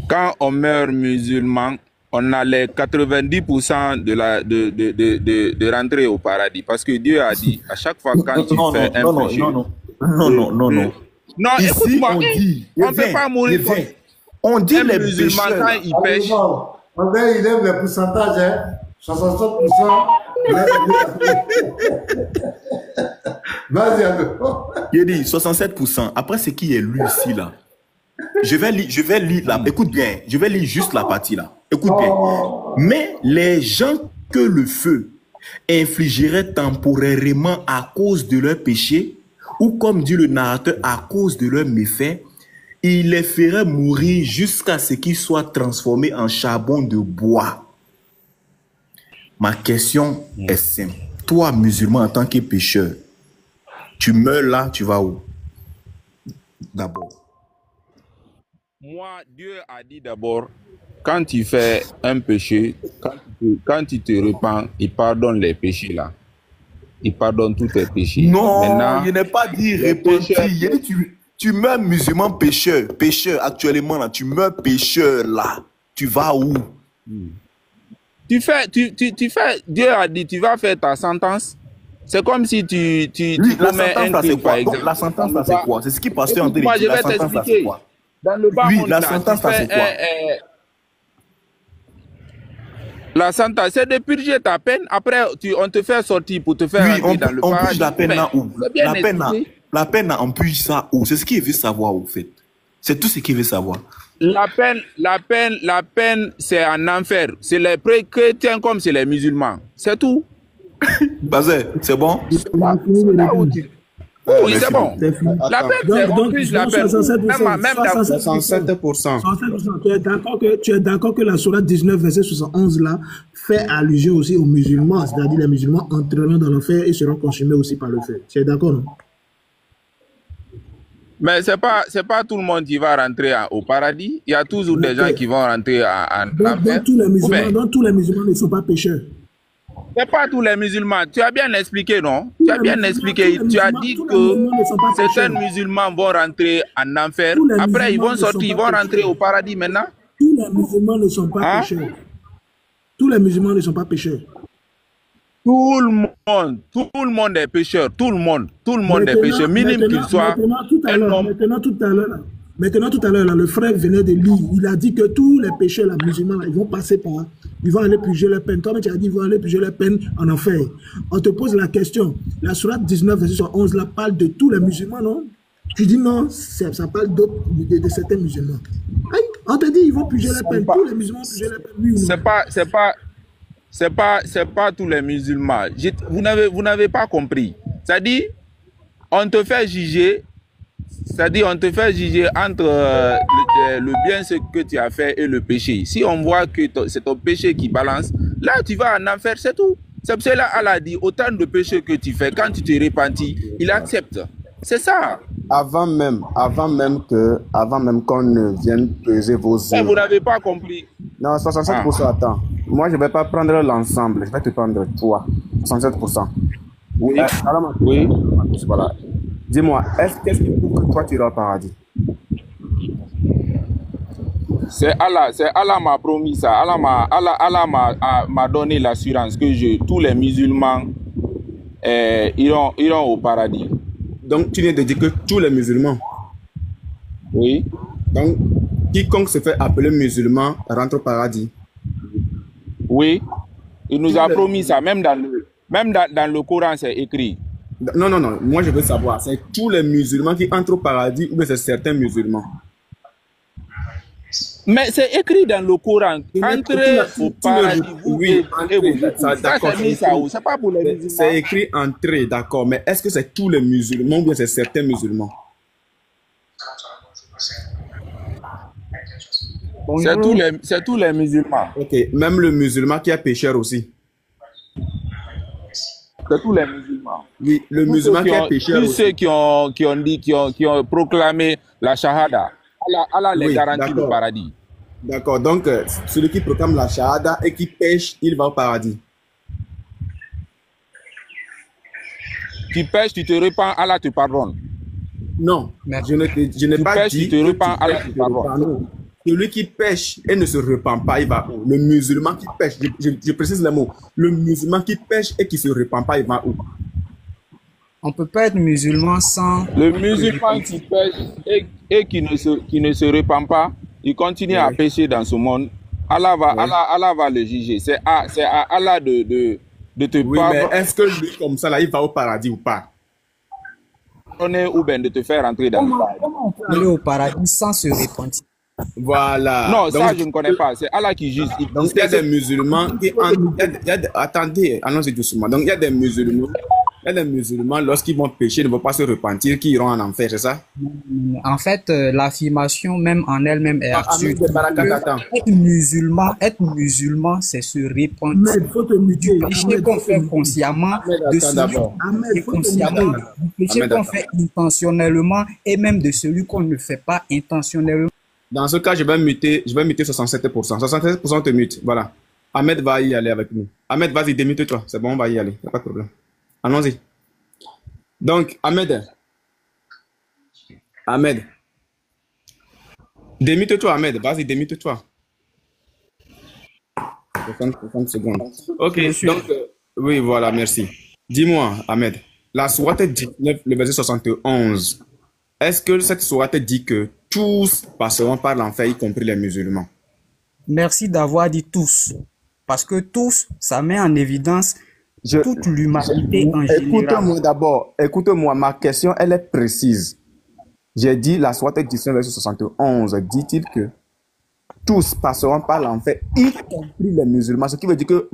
Quand on meurt musulman, on a les 90% de rentrer au paradis. Parce que Dieu a dit, à chaque fois quand tu fais un péché... Non, écoute-moi, on ne peut pas mourir comme... On dit les musulmans quand ils pêchent... On dit il aime le pourcentage, hein? 67%. Vas-y, il dit 67%. Après ce qui est lu ici là, je vais lire là. Écoute bien, je vais lire juste la partie là. Écoute bien. Mais les gens que le feu infligerait temporairement à cause de leur péché, ou comme dit le narrateur, à cause de leur méfait, il les ferait mourir jusqu'à ce qu'ils soient transformés en charbon de bois. Ma question est simple. Toi, musulman, en tant que pécheur, tu meurs là, tu vas où? D'abord. Moi, Dieu a dit d'abord, quand tu fais un péché, quand tu te repens, il pardonne les péchés là. Il pardonne tous tes péchés. Non, maintenant, il n'est pas dit repentir. Il a dit tu meurs musulman pécheur. Pécheur actuellement là. Tu meurs pécheur là. Tu vas où? Tu fais, Dieu a dit, tu vas faire ta sentence. C'est comme si tu commets un crime, par exemple. La sentence là, c'est quoi? C'est ce qui passe en Moi, je vais t'expliquer. Dans le bas monde, la sentence là, c'est quoi? La sentence, c'est de purger ta peine. Après, on te fait sortir pour te faire rentrer dans le paradis. On purge la peine là où? La peine là, on purge ça où? C'est ce qu'il veut savoir au fait. C'est tout ce qu'il veut savoir. La peine, c'est en enfer. C'est les chrétiens comme c'est les musulmans. C'est tout. Bazé, c'est bon? Oui, c'est bon. La peine, c'est on purge la peine. Même dans 67%. Tu es d'accord que la sourate 19, verset 71 là, fait allusion aussi aux musulmans, c'est-à-dire les musulmans entreront dans l'enfer et seront consumés aussi par le feu. Tu es d'accord, non? Mais c'est pas tout le monde qui va rentrer au paradis. Il y a toujours des gens qui vont rentrer en enfer. Donc tous les musulmans ne sont pas pécheurs. C'est pas tous les musulmans. Tu as bien expliqué, non? Tu as bien expliqué. Tu as dit que certains musulmans vont rentrer en enfer. Après, ils vont sortir, ils vont rentrer au paradis maintenant. Tous les musulmans ne sont pas pécheurs. Tous les musulmans ne sont pas pécheurs. Tout le monde est pécheur. Tout le monde est pécheur. Minime qu'il soit. Maintenant, tout à l'heure, le frère venait de lire. Il a dit que tous les pécheurs, les musulmans, ils vont passer par. Ils vont aller purger leur peine. Toi, tu as dit qu'ils vont aller purger leur peine en enfer. On te pose la question. La sourate 19, verset 11, là, parle de tous les musulmans, non? Tu dis non, ça parle de certains musulmans. Aïe, on te dit ils vont purger leur peine. Tous les musulmans vont purger leur peine. Oui, c'est pas tous les musulmans. Vous n'avez pas compris. C'est-à-dire, on te fait juger. C'est-à-dire, on te fait juger entre le bien, ce que tu as fait, et le péché. Si on voit que c'est ton péché qui balance, là, tu vas en enfer, c'est tout. C'est pour cela Allah a dit, autant de péchés que tu fais, quand tu te repentis, il accepte. C'est ça. Avant même qu'on ne vienne peser vos œuvres. Vous n'avez pas compris. Non, 67%, attends. Moi, je ne vais pas prendre l'ensemble. Je vais te prendre toi. 67%. Oui. Oui. Voilà. Dis-moi, qu'est-ce qui prouve que toi, tu iras au paradis? C'est Allah m'a promis ça. Allah m'a donné l'assurance que tous les musulmans iront au paradis. Donc, tu viens de dire que tous les musulmans. Oui. Donc, quiconque se fait appeler musulman rentre au paradis. Oui. Il nous a promis ça. Même dans le Coran, c'est écrit. Non. Moi, je veux savoir, c'est tous les musulmans qui entrent au paradis ou bien c'est certains musulmans? Mais c'est écrit dans le Coran. Entrez au paradis. Oui, d'accord. C'est pas pour les musulmans. C'est écrit entrer, d'accord. Mais est-ce que c'est tous les musulmans ou bien c'est certains musulmans? C'est tous les musulmans. Ok, même le musulman qui est pécheur aussi. C'est tous les musulmans. Oui, le musulman qui est pécheur aussi. Tous ceux qui ont proclamé la shahada. Allah les garantit le paradis. D'accord, donc celui qui proclame la shahada et qui pêche, il va au paradis. Tu pêches, tu te repens, Allah te pardonne. Non, je n'ai pas dit. Tu te repens, Allah te pardonne. Celui qui pêche et ne se repent pas, il va où? Le musulman qui pêche, je précise les mots. Le musulman qui pêche et qui ne se repent pas, il va où? On ne peut pas être musulman sans... Le musulman qui pêche et qui ne se repent pas, il continue à pécher dans ce monde. Allah va le juger. C'est à Allah de te pardonner. Mais est-ce que lui, comme ça, là, il va au paradis ou pas? Ou bien de te faire entrer dans le paradis. Comment on peut aller au paradis sans se repentir? Voilà. Non, donc, ça, je ne connais pas. C'est Allah qui juge. Donc, il y a des musulmans qui... Attendez, allons-y doucement. Donc, il y a des musulmans... lorsqu'ils vont pécher, ne vont pas se repentir, qui iront en enfer, c'est ça? En fait, l'affirmation même en elle-même est absurde. Être musulman, c'est se repentir du péché qu'on fait consciemment, de celui inconsciemment, du péché qu'on fait intentionnellement et même de celui qu'on ne fait pas intentionnellement. Dans ce cas, je vais muter 67%. 67% te mute, voilà. Ahmed va y aller avec nous. Ahmed, vas-y, démute-toi. C'est bon, on va y aller, il n'y a pas de problème. Allons-y. Donc, Ahmed. Démute-toi, Ahmed. Vas-y, démute-toi. 60 secondes. Ok, donc, oui, voilà, merci. Dis-moi, Ahmed, la sourate 19, le verset 71, est-ce que cette sourate dit que tous passeront par l'enfer, y compris les musulmans? Merci d'avoir dit tous. Parce que tous, ça met en évidence toute l'humanité en général. Écoute-moi d'abord, écoute-moi, ma question, elle est précise. J'ai dit, la sourate 19, verset 71, dit-il que tous passeront par l'enfer, y compris les musulmans. Ce qui veut dire que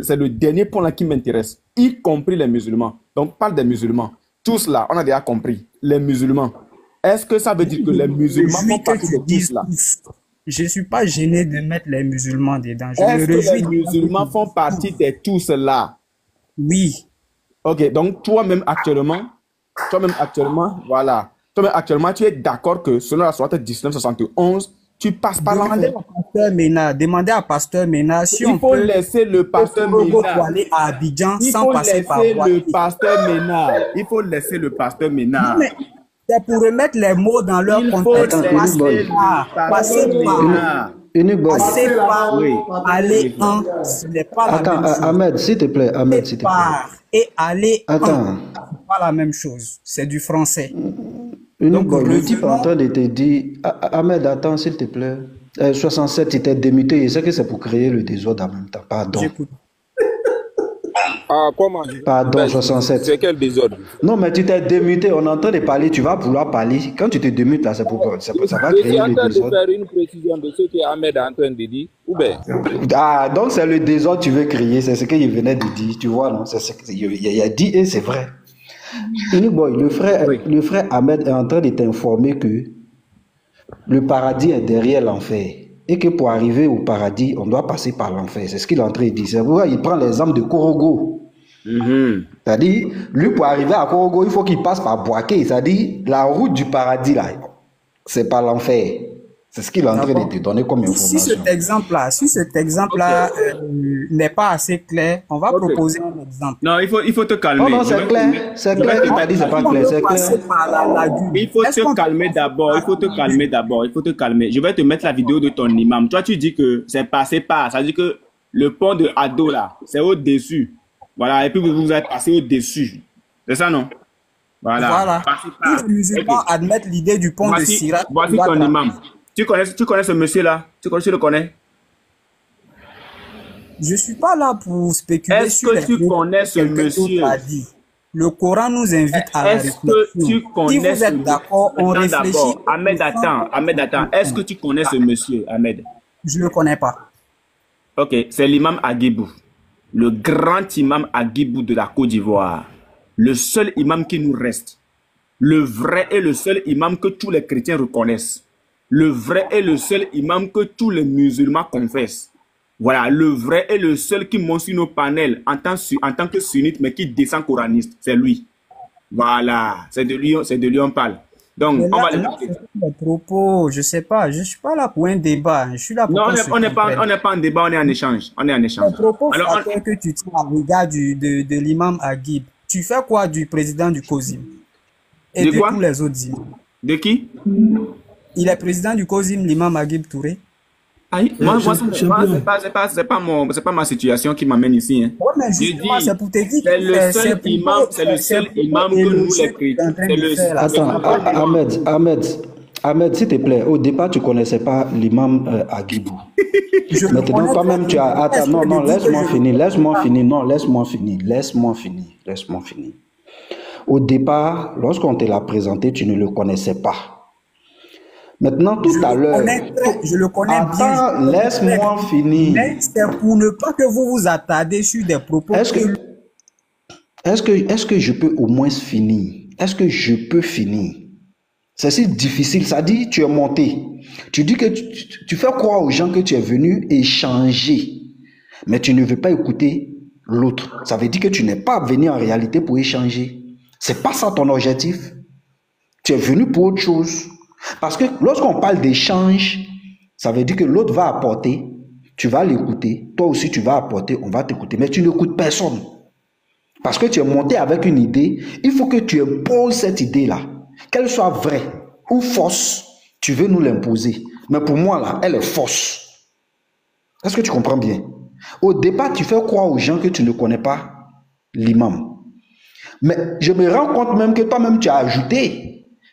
c'est le dernier point là qui m'intéresse, y compris les musulmans. Donc, parle des musulmans. Tous là, on a déjà compris, les musulmans. Est-ce que ça veut dire que les musulmans font partie de tous là? Je ne suis pas gêné de mettre les musulmans dedans. Est-ce que les musulmans font partie de tous là? Oui. Ok, donc toi-même actuellement, voilà. Toi-même actuellement, tu es d'accord que selon la sourate 1971, tu passes par l'enfer. Demandez à Pasteur Mena si il faut laisser le Pasteur Mena. Pour aller à Abidjan sans passer par Il faut laisser le Pasteur Mena. C'est pour remettre les mots dans leur contexte. Passer par aller en, ce n'est pas la même chose. Ahmed, s'il te plaît, Et aller en, c'est pas la même chose. C'est du français. Donc, le type est en train de te dire, Ahmed, attends, s'il te plaît. 67, il t'est démuté. Je sais que c'est pour créer le désordre en même temps. Pardon. Comment? Pardon, 67. C'est quel désordre? Non, mais tu t'es démuté. On est en train de parler. Tu vas vouloir parler. Quand tu te démutes, là, c'est pour ça va créer le désordre. Je suis en train de faire une précision de ce que Ahmed est en train de dire. Ou bien? Ah, donc c'est le désordre que tu veux créer. C'est ce qu'il venait de dire. Tu vois, non? C'est ce qu'il a dit et c'est vrai. Le frère Ahmed est en train de t'informer que le paradis est derrière l'enfer. Et que pour arriver au paradis, on doit passer par l'enfer. C'est ce qu'il est en train de dire. C'est pourquoi il prend l'exemple de Korogo. C'est-à-dire, lui, pour arriver à Korogo, il faut qu'il passe par Boaké. C'est-à-dire, la route du paradis, là, c'est par l'enfer. C'est ce qu'il est en train de te donner comme information. Si cet exemple-là n'est pas assez clair, on va proposer un exemple. Non, il faut te calmer. Non, c'est clair. C'est clair. Tu m'as dit c'est pas clair. C'est clair. Il faut te calmer d'abord. Il faut te calmer. Je vais te mettre la vidéo de ton imam. Toi, tu dis que c'est passé par. Ça veut dire que le pont de Ado, là, c'est au-dessus. Voilà. Et puis vous êtes passé au-dessus. C'est ça, non? Voilà. Tous les musulmans admettent l'idée du pont de Sirat. Voici ton imam. Tu connais ce monsieur-là? Tu le connais? Je ne suis pas là pour spéculer sur Est-ce que tu connais ce monsieur? Le Coran nous invite à la réflexion. Est-ce que tu connais si vous êtes d'accord, on réfléchit. Ahmed, attends. Est-ce que tu connais ce monsieur, Ahmed? Je ne le connais pas. Ok, c'est l'imam Aguibou. Le grand imam Aguibou de la Côte d'Ivoire. Le seul imam qui nous reste. Le vrai et le seul imam que tous les chrétiens reconnaissent. Le vrai est le seul imam que tous les musulmans confessent. Voilà, le vrai est le seul qui monte sur nos panels en tant que sunnite, mais qui descend coraniste. C'est lui. Voilà, c'est de lui on parle. Donc, là, on va l'écouter. Les propos, je sais pas, je suis pas là pour un débat. Je suis là pour. Non, on n'est pas en débat, on est en échange. Les propos que tu tiens à l'égard de l'imam Aguib. Tu fais quoi du président du COSIM et de tous les autres imams? De qui? Il est président du COSIM, l'imam Aguib Touré. Moi, c'est pas ma situation qui m'amène ici. Hein. Ouais, mais justement, c'est pour te dire c'est le seul imam que nous les chrétiens. Attends, Ahmed, s'il te plaît, au départ, tu ne connaissais pas l'imam Aguibou. Maintenant, quand même, tu as... Attends, non, laisse-moi finir. Au départ, lorsqu'on te l'a présenté, tu ne le connaissais pas. Maintenant, tout à l'heure... Je le connais bien. Laisse-moi finir. Mais c'est pour ne pas que vous vous attardez sur des propos... Est-ce que je peux au moins finir? Est-ce que je peux finir? C'est si difficile. Ça dit, tu es monté. Tu dis que tu fais croire aux gens que tu es venu échanger. Mais tu ne veux pas écouter l'autre. Ça veut dire que tu n'es pas venu en réalité pour échanger. C'est pas ça ton objectif. Tu es venu pour autre chose. Parce que lorsqu'on parle d'échange, ça veut dire que l'autre va apporter, tu vas l'écouter, toi aussi tu vas apporter, on va t'écouter, mais tu n'écoutes personne. Parce que tu es monté avec une idée, il faut que tu imposes cette idée-là. Qu'elle soit vraie ou fausse, tu veux nous l'imposer. Mais pour moi, là, elle est fausse. Est-ce que tu comprends bien? Au départ, tu fais croire aux gens que tu ne connais pas l'imam. Mais je me rends compte même que toi-même, tu as ajouté.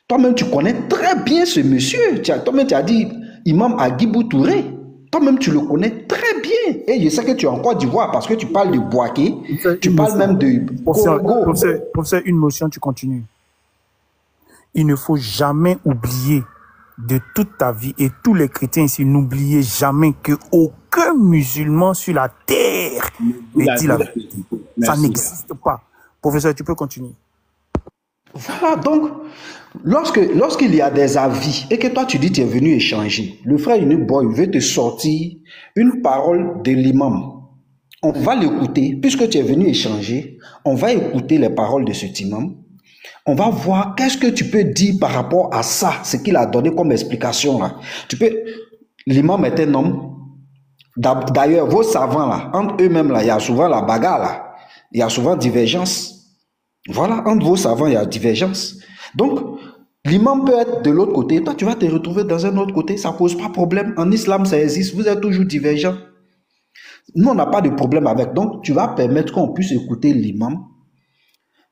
Toi-même, tu connais très bien ce monsieur. Toi-même, tu as dit imam Aguibou Touré. Toi-même, tu le connais très bien. Et je sais que tu es en Côte d'Ivoire parce que tu parles de Boaké. Tu parles même de Congo. Pour faire une motion, tu continues. Il ne faut jamais oublier de toute ta vie, et tous les chrétiens ici, n'oubliez jamais qu'aucun musulman sur la terre ne dit la vérité. Ça n'existe pas. Professeur, tu peux continuer. Voilà, donc, lorsqu'il y a des avis et que toi tu dis tu es venu échanger, le frère Unique Boy veut te sortir une parole de l'imam. On va l'écouter, puisque tu es venu échanger, on va écouter les paroles de cet imam. On va voir qu'est-ce que tu peux dire par rapport à ça, ce qu'il a donné comme explication là. L'imam est un homme. D'ailleurs, vos savants là, entre eux-mêmes là, il y a souvent la bagarre là. Il y a souvent divergence. Voilà, entre vos savants, il y a divergence. Donc, l'imam peut être de l'autre côté. Toi, tu vas te retrouver dans un autre côté. Ça ne pose pas de problème. En islam, ça existe. Vous êtes toujours divergents. Nous, on n'a pas de problème avec. Donc, tu vas permettre qu'on puisse écouter l'imam.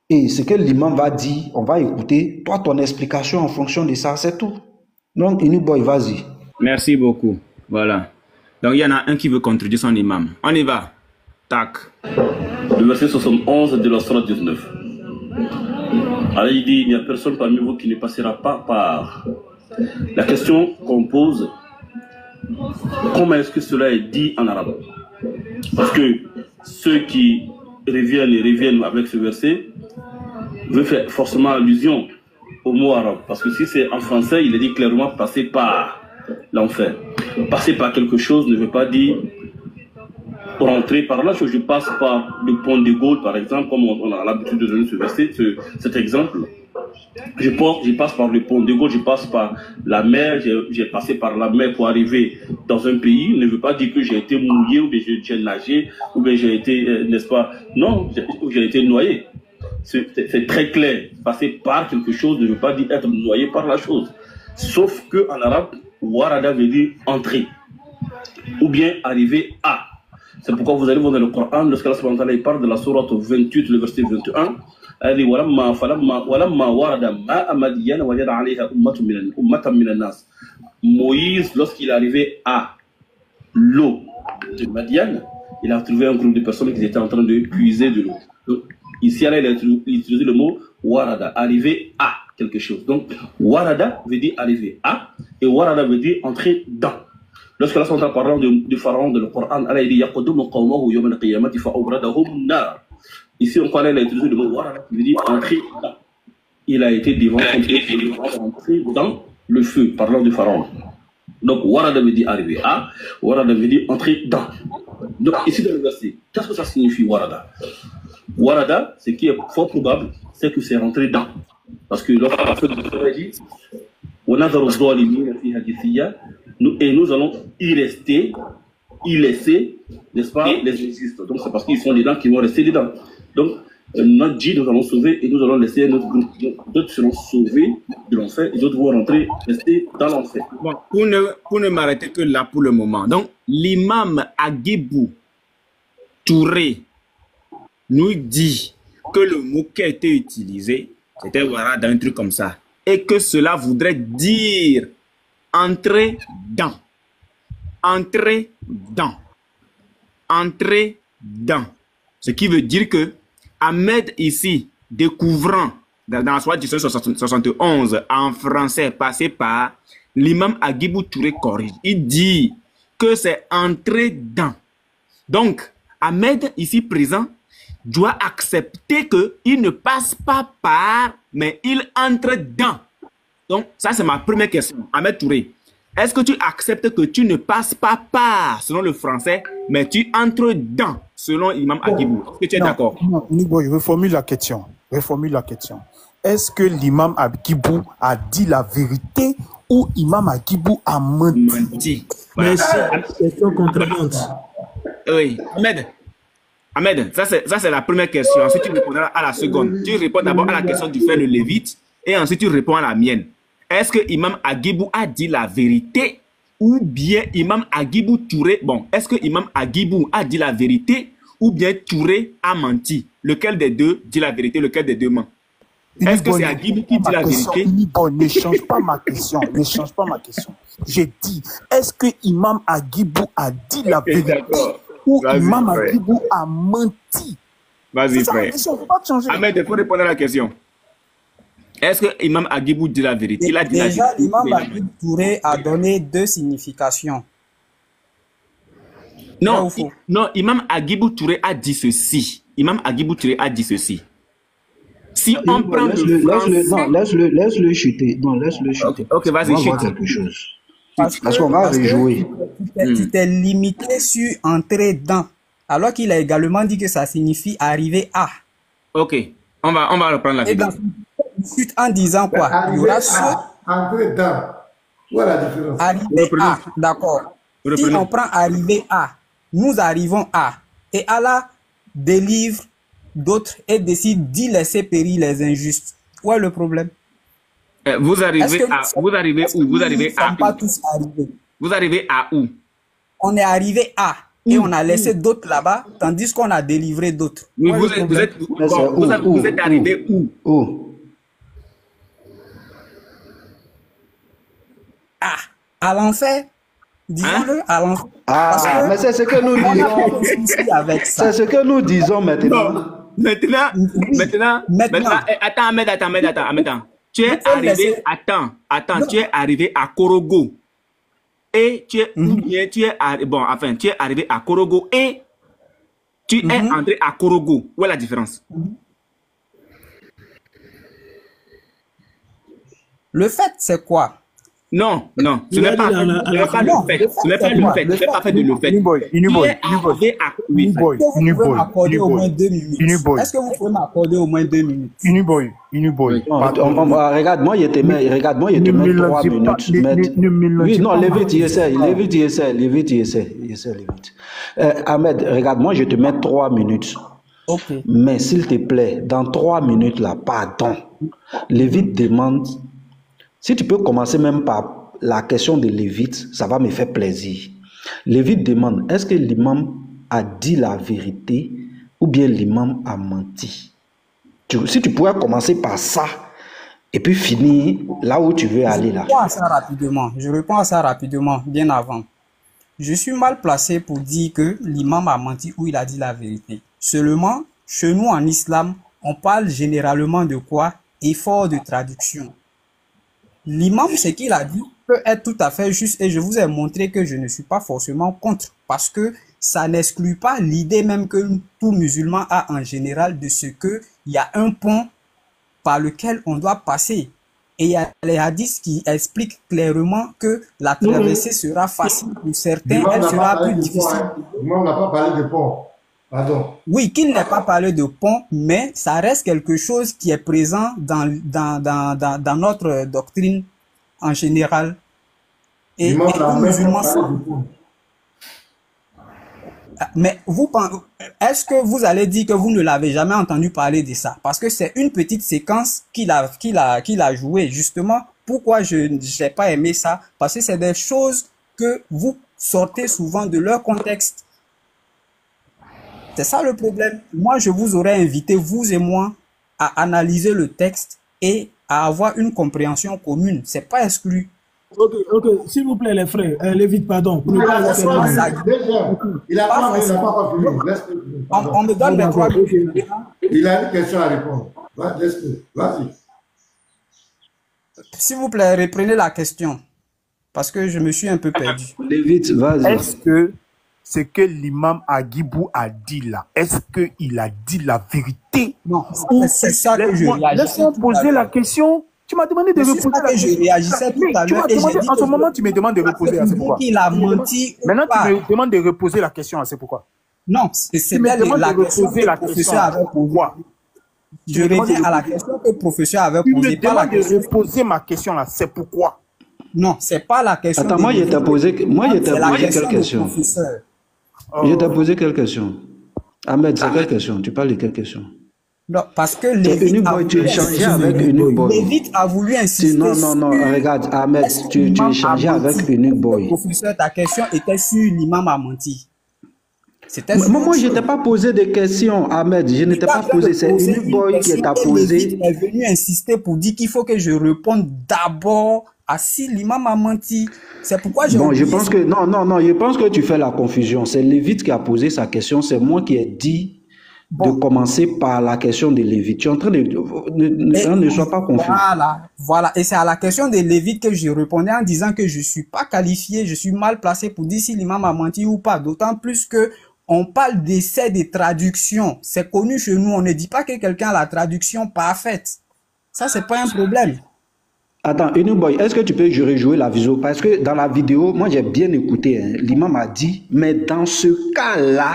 Et ce que l'imam va dire, on va écouter. Toi, ton explication en fonction de ça, c'est tout. Donc, Inuboy, vas-y. Merci beaucoup. Voilà. Donc, il y en a un qui veut contredire son imam. On y va. Tac. Le verset 71 de la Sourate 19. Alors il dit, il n'y a personne parmi vous qui ne passera pas par. La question qu'on pose, comment est-ce que cela est dit en arabe? Parce que ceux qui reviennent avec ce verset veulent faire forcément allusion au mot arabe. Parce que si c'est en français, il est dit clairement passer par l'enfer. Passer par quelque chose ne veut pas dire rentrer par là. Je passe par le pont de Gaulle, par exemple, comme on a l'habitude de donner ce verset, cet exemple. je passe par le pont de Gaulle, je passe par la mer, j'ai passé par la mer pour arriver dans un pays, ne veut pas dire que j'ai été mouillé, ou bien j'ai nagé, ou bien j'ai été, n'est-ce pas, non, j'ai été noyé. C'est très clair. Passer par quelque chose ne veut pas dire être noyé par la chose. Sauf que en arabe, warada veut dire entrer, ou bien arriver à. C'est pourquoi vous allez voir dans le Coran, lorsque Allah parle de la sourate 28, le verset 21, elle dit Moïse, lorsqu'il est arrivé à l'eau de Madian, il a trouvé un groupe de personnes qui étaient en train de puiser de l'eau. Donc, ici, il a utilisé le mot warada, arriver à quelque chose. Donc, warada veut dire arriver à, et warada veut dire entrer dans. Lorsque Allah s'entend parlant du pharaon de le Coran, Allah dit Yaqdumu qawmahu yawm al-qiyamati fa'awradahum nar. Ici, on parlait, il a utilisé le mot warada qui veut dire entrer dans. Il a été devant entrer dans le feu, parlant du pharaon. Donc, warada veut dire arriver à, warada veut dire entrer dans. Donc, ici dans le verset, qu'est-ce que ça signifie warada? Warada, ce qui est fort probable, c'est que c'est rentré dans. Parce que lorsqu'on a fait le dit, et nous allons y rester, y laisser, n'est-ce pas, les injustes. Donc c'est parce qu'ils sont dedans qu'ils vont rester dedans. Donc notre dit, nous allons sauver et nous allons laisser notre groupe. D'autres seront sauvés de l'enfer et d'autres vont rester dans l'enfer. Bon, pour ne m'arrêter que là pour le moment. Donc l'imam Agibou Touré nous dit que le mot qui a été utilisé, c'était voilà, d'un truc comme ça. Et que cela voudrait dire entrer dans. Entrer dans. Entrer dans. Ce qui veut dire que Ahmed ici, découvrant dans la soirée 71 en français, passé par l'imam Agibou Touré corrige. Il dit que c'est entrer dans. Donc, Ahmed ici présent doit accepter qu'il ne passe pas par, mais il entre dans. Donc, ça c'est ma première question. Ahmed Touré, est-ce que tu acceptes que tu ne passes pas par, selon le français, mais tu entres dans, selon Imam Agibou? Est-ce que tu es d'accord? Non, je reformule la question. Est-ce que l'imam Agibou a dit la vérité ou Imam Agibou a menti? Mais c'est question contraignante. Oui, Ahmed, ça c'est la première question. Ensuite, tu répondras à la seconde. Tu réponds d'abord à la question du fait de Lévite et ensuite tu réponds à la mienne. Est-ce que Imam Agibou a dit la vérité ou bien Imam Agibou Touré, bon, est-ce que Imam Agibou a dit la vérité ou bien Touré a menti? Lequel des deux dit la vérité, lequel des deux ment? Est-ce que c'est Agibou qui dit la vérité? Ne change pas ma question. Ne change pas ma question. J'ai dit, est-ce que Imam Agibou a dit la vérité ou Imam Agibou a menti? Vas-y, frère. Ahmed, il faut répondre à la question. Est-ce que Imam Agibou dit la vérité? Il a dit déjà, l'imam Agibou Touré a donné deux significations. Non, non, Imam Agibou Touré a dit ceci. Imam Agibou Touré a dit ceci. Si on prend laisse-le chuter. Non, laisse-le chuter. Ok, vas-y, chute. Quelque chose. Parce qu'on va rejouer. Tu t'es limité sur entrer dans, alors qu'il a également dit que ça signifie arriver à. Ok, on va reprendre la question. Chute en disant quoi? Il y aura entrer dans. Voilà la différence. Arriver à, d'accord. Si on prend arriver à, nous arrivons à, et Allah délivre d'autres et décide d'y laisser périr les injustes. Où est le problème? Vous arrivez où? Vous arrivez à pas tous arrivés. Vous arrivez à où? On est arrivé à et on a laissé d'autres là-bas, tandis qu'on a délivré d'autres. Oui, vous êtes arrivé où? Ah, à l'enfer. Disons-le, à l'enfer. Ah, mais c'est ce que nous disons. C'est ce que nous disons maintenant. Non. Maintenant. Attends. Tu es arrivé, tu es arrivé à Korogo. Et tu es arrivé à Korogo et tu es entré à Korogo. Où est la différence? Le fait, c'est quoi? Non, non, ce n'est pas le fait. Ce n'est pas le fait. Ce n'est pas fait de le fait. Est-ce que vous pouvez m'accorder au moins 2 minutes? Regarde, moi, il te met 3 minutes. Oui, non, Lévite, il essaie. Ahmed, regarde, moi, je te mets 3 minutes. Ok. Mais s'il te plaît, dans 3 minutes, là, pardon, Lévite demande, si tu peux commencer même par la question de Lévite, ça va me faire plaisir. Lévite demande, est-ce que l'imam a dit la vérité ou bien l'imam a menti? Si tu pourrais commencer par ça et puis finir là où tu veux aller là. Je réponds à ça rapidement, bien avant. Je suis mal placé pour dire que l'imam a menti ou il a dit la vérité. Seulement, chez nous en islam, on parle généralement de quoi? Effort de traduction. L'imam, ce qu'il a dit peut être tout à fait juste et je vous ai montré que je ne suis pas forcément contre parce que ça n'exclut pas l'idée même que tout musulman a en général de ce qu'il y a un pont par lequel on doit passer. Et il y a les hadiths qui expliquent clairement que la traversée sera facile pour certains, elle sera plus difficile. On n'a pas parlé de pont. Pardon. Oui, qu'il n'ait pas parlé de pont, mais ça reste quelque chose qui est présent dans notre doctrine en général. Et les musulmans... Mais est-ce que vous allez dire que vous ne l'avez jamais entendu parler de ça? Parce que c'est une petite séquence qu'il a joué. Justement, pourquoi je n'ai pas aimé ça? Parce que c'est des choses que vous sortez souvent de leur contexte. C'est ça le problème. Moi, je vous aurais invité, vous et moi, à analyser le texte et à avoir une compréhension commune. C'est pas exclu. Ok, s'il vous plaît, les frères, Lévite, pardon. Il a pas fini. On me donne les 3 minutes. Il a une question à répondre. Vas-y. S'il vous plaît, reprenez la question. Parce que je me suis un peu perdu. Lévite, vas-y. Est-ce que ce que l'imam Agibou a dit là, est-ce qu'il a dit la vérité? Non, c'est ça que je réagissais. Laisse-moi poser la question. Tu m'as demandé de reposer la question. Je réagissais tout à l'heure. En ce moment, tu me demandes de reposer. C'est pourquoi. Il a menti. Maintenant, tu me demandes de reposer la question. C'est pourquoi. Non, c'est la question que le professeur avait posée. Je reviens à la question que le professeur avait posée. Tu me demandes de reposer ma question là. C'est pourquoi. Non, c'est pas la question. Attends, moi, je t'ai posé quelle question? Je t'ai posé quelle question? Ahmed, c'est quelle question? Tu parles de quelle question? Non, parce que Lévite a voulu insister. Non, regarde, Ahmed, tu échangeais avec Unique Boy. Professeur, ta question était sur l'imam a menti. Moi, je ne t'ai pas posé de questions, Ahmed. Je ne t'ai pas posé. C'est Unique Boy qui t'a posé. Lévite est venu insister pour dire qu'il faut que je réponde d'abord à si l'imam a menti. C'est pourquoi je pense que je pense que tu fais la confusion. C'est Lévite qui a posé sa question. C'est moi qui ai dit de commencer par la question de Lévite. Tu es en train de... Ne sois pas confus. Voilà. Et c'est à la question de Lévite que je répondais en disant que je ne suis pas qualifié, je suis mal placé pour dire si l'imam a menti ou pas. D'autant plus que on parle d'essai de traduction. C'est connu chez nous. On ne dit pas que quelqu'un a la traduction parfaite. Ça, c'est pas un problème. Attends, Boy, est-ce que tu peux rejouer la vidéo? Parce que dans la vidéo, moi, j'ai bien écouté. Hein. L'imam a dit, mais dans ce cas-là,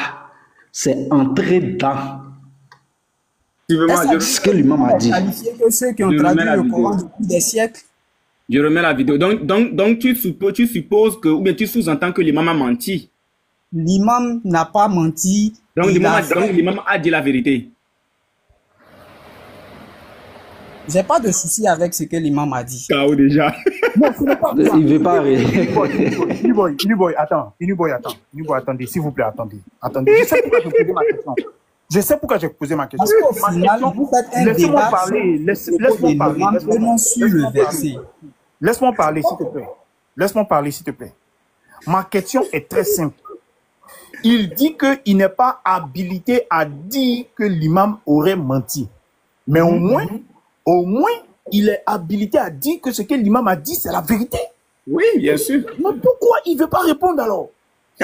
c'est entrer dans ce que l'imam a dit. Que ceux qui ont traduit le Coran depuis des siècles. Je remets la vidéo. Donc tu supposes que, ou bien tu sous-entends que l'imam a menti. L'imam n'a pas menti. Donc l'imam a dit la vérité. J'ai pas de souci avec ce que l'imam a dit. Chaos déjà. Non, il veut pas rire. Uniboy, attendez, s'il vous plaît, attendez. Je sais pourquoi j'ai posé ma question. Parce qu'au final, vous faites un débat parler. Laisse-moi parler, s'il te plaît. Ma question est très simple. Il dit qu'il n'est pas habilité à dire que l'imam aurait menti. Mais au moins, il est habilité à dire que ce que l'imam a dit, c'est la vérité. Oui, bien sûr. Mais pourquoi il ne veut pas répondre alors?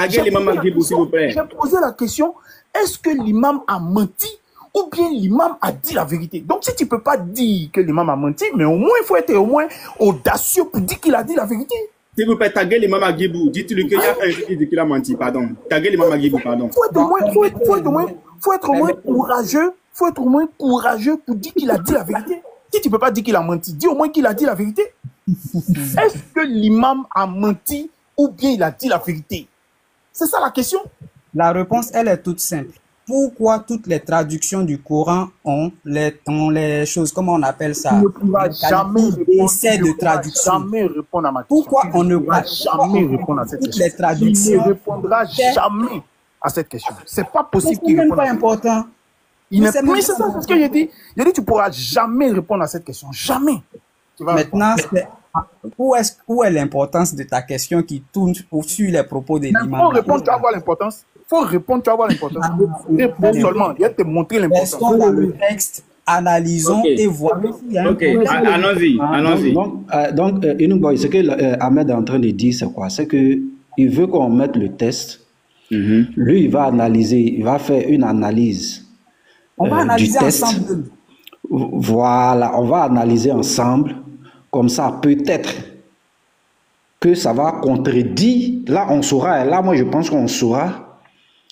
J'ai posé la question, est-ce que l'imam a menti ou bien l'imam a dit la vérité. Donc si tu ne peux pas dire que l'imam a menti, mais au moins il faut être au moins audacieux pour dire qu'il a dit la vérité. S'il vous plaît, taguez l'imam Agibou. Dites-lui qu'il y a un qui dit qu'il a menti, pardon. Taguez l'imam Agibou, pardon. Faut être au moins courageux. Faut être au moins courageux pour dire qu'il a dit la vérité. Si tu ne peux pas dire qu'il a menti, dis au moins qu'il a dit la vérité. Est-ce que l'imam a menti ou bien il a dit la vérité? C'est ça la question. La réponse, elle est toute simple. Pourquoi toutes les traductions du Coran ont les choses, comment on appelle ça? Tu ne pourras jamais répondre à ma question. Pourquoi on ne va jamais répondre à cette question? Il ne répondra jamais à cette question. C'est pas possible qu'il réponde. C'est pas important. Oui, c'est ça, c'est ce que j'ai dit. J'ai dit, tu ne pourras jamais répondre à cette question. Jamais. Maintenant, où est l'importance de ta question qui tourne sur les propos des imams? Il faut répondre, tu vas voir l'importance. Il faut répondre, tu vas voir l'importance. Réponds seulement, je vais te montrer l'importance. Restons dans le texte, analysons et voyons s'il y a un problème. Allons-y. Donc, Inouboy, ce que Ahmed est en train de dire, c'est quoi? C'est qu'il veut qu'on mette le test. Lui, il va analyser, il va faire une analyse. On va analyser ensemble. Voilà, on va analyser ensemble. Comme ça, peut-être que ça va contredire. Là, on saura. Et là, moi, je pense qu'on saura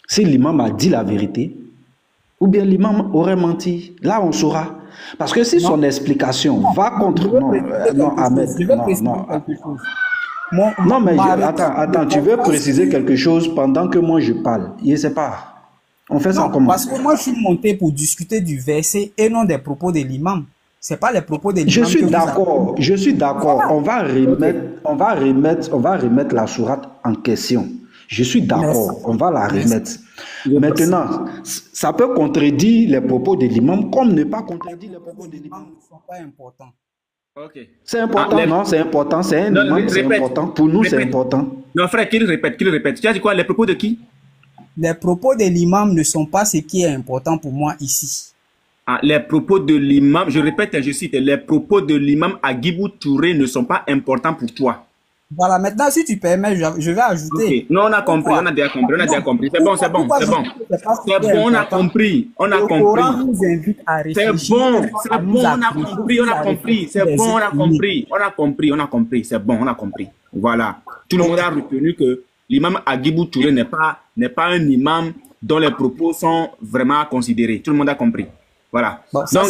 si l'imam a dit la vérité ou bien l'imam aurait menti. Là, on saura. Parce que si son explication va contre... Non, Ahmed, non, mais attends, tu veux préciser quelque chose pendant que moi, je parle. Je ne sais pas. On fait ça comment? Parce que moi, je suis monté pour discuter du verset et non des propos de l'imam. Ce n'est pas les propos de l'imam. Je suis d'accord. On va remettre la sourate en question. Je suis d'accord. On va la remettre. Maintenant, ça peut contredire les propos de l'imam comme ne pas contredire les propos de l'imam. Ils ne sont pas importants. Okay. C'est important, non? C'est important. C'est un imam, c'est important. Pour nous, c'est important. Non, frère, qu'il répète. Tu as dit quoi? Les propos de qui? Les propos de l'imam ne sont pas ce qui est important pour moi ici. Les propos de l'imam, je répète et je cite, les propos de l'imam Agibou Touré ne sont pas importants pour toi. Voilà, maintenant, si tu permets, je vais ajouter. Okay. Non, on a compris, on a déjà compris. C'est bon. On a compris. On a compris. C'est bon, on a compris. C'est bon, on a compris. Voilà. Tout le monde a retenu que l'imam Agibou Touré n'est pas un imam dont les propos sont vraiment considérés. Tout le monde a compris. Voilà. Bon, donc,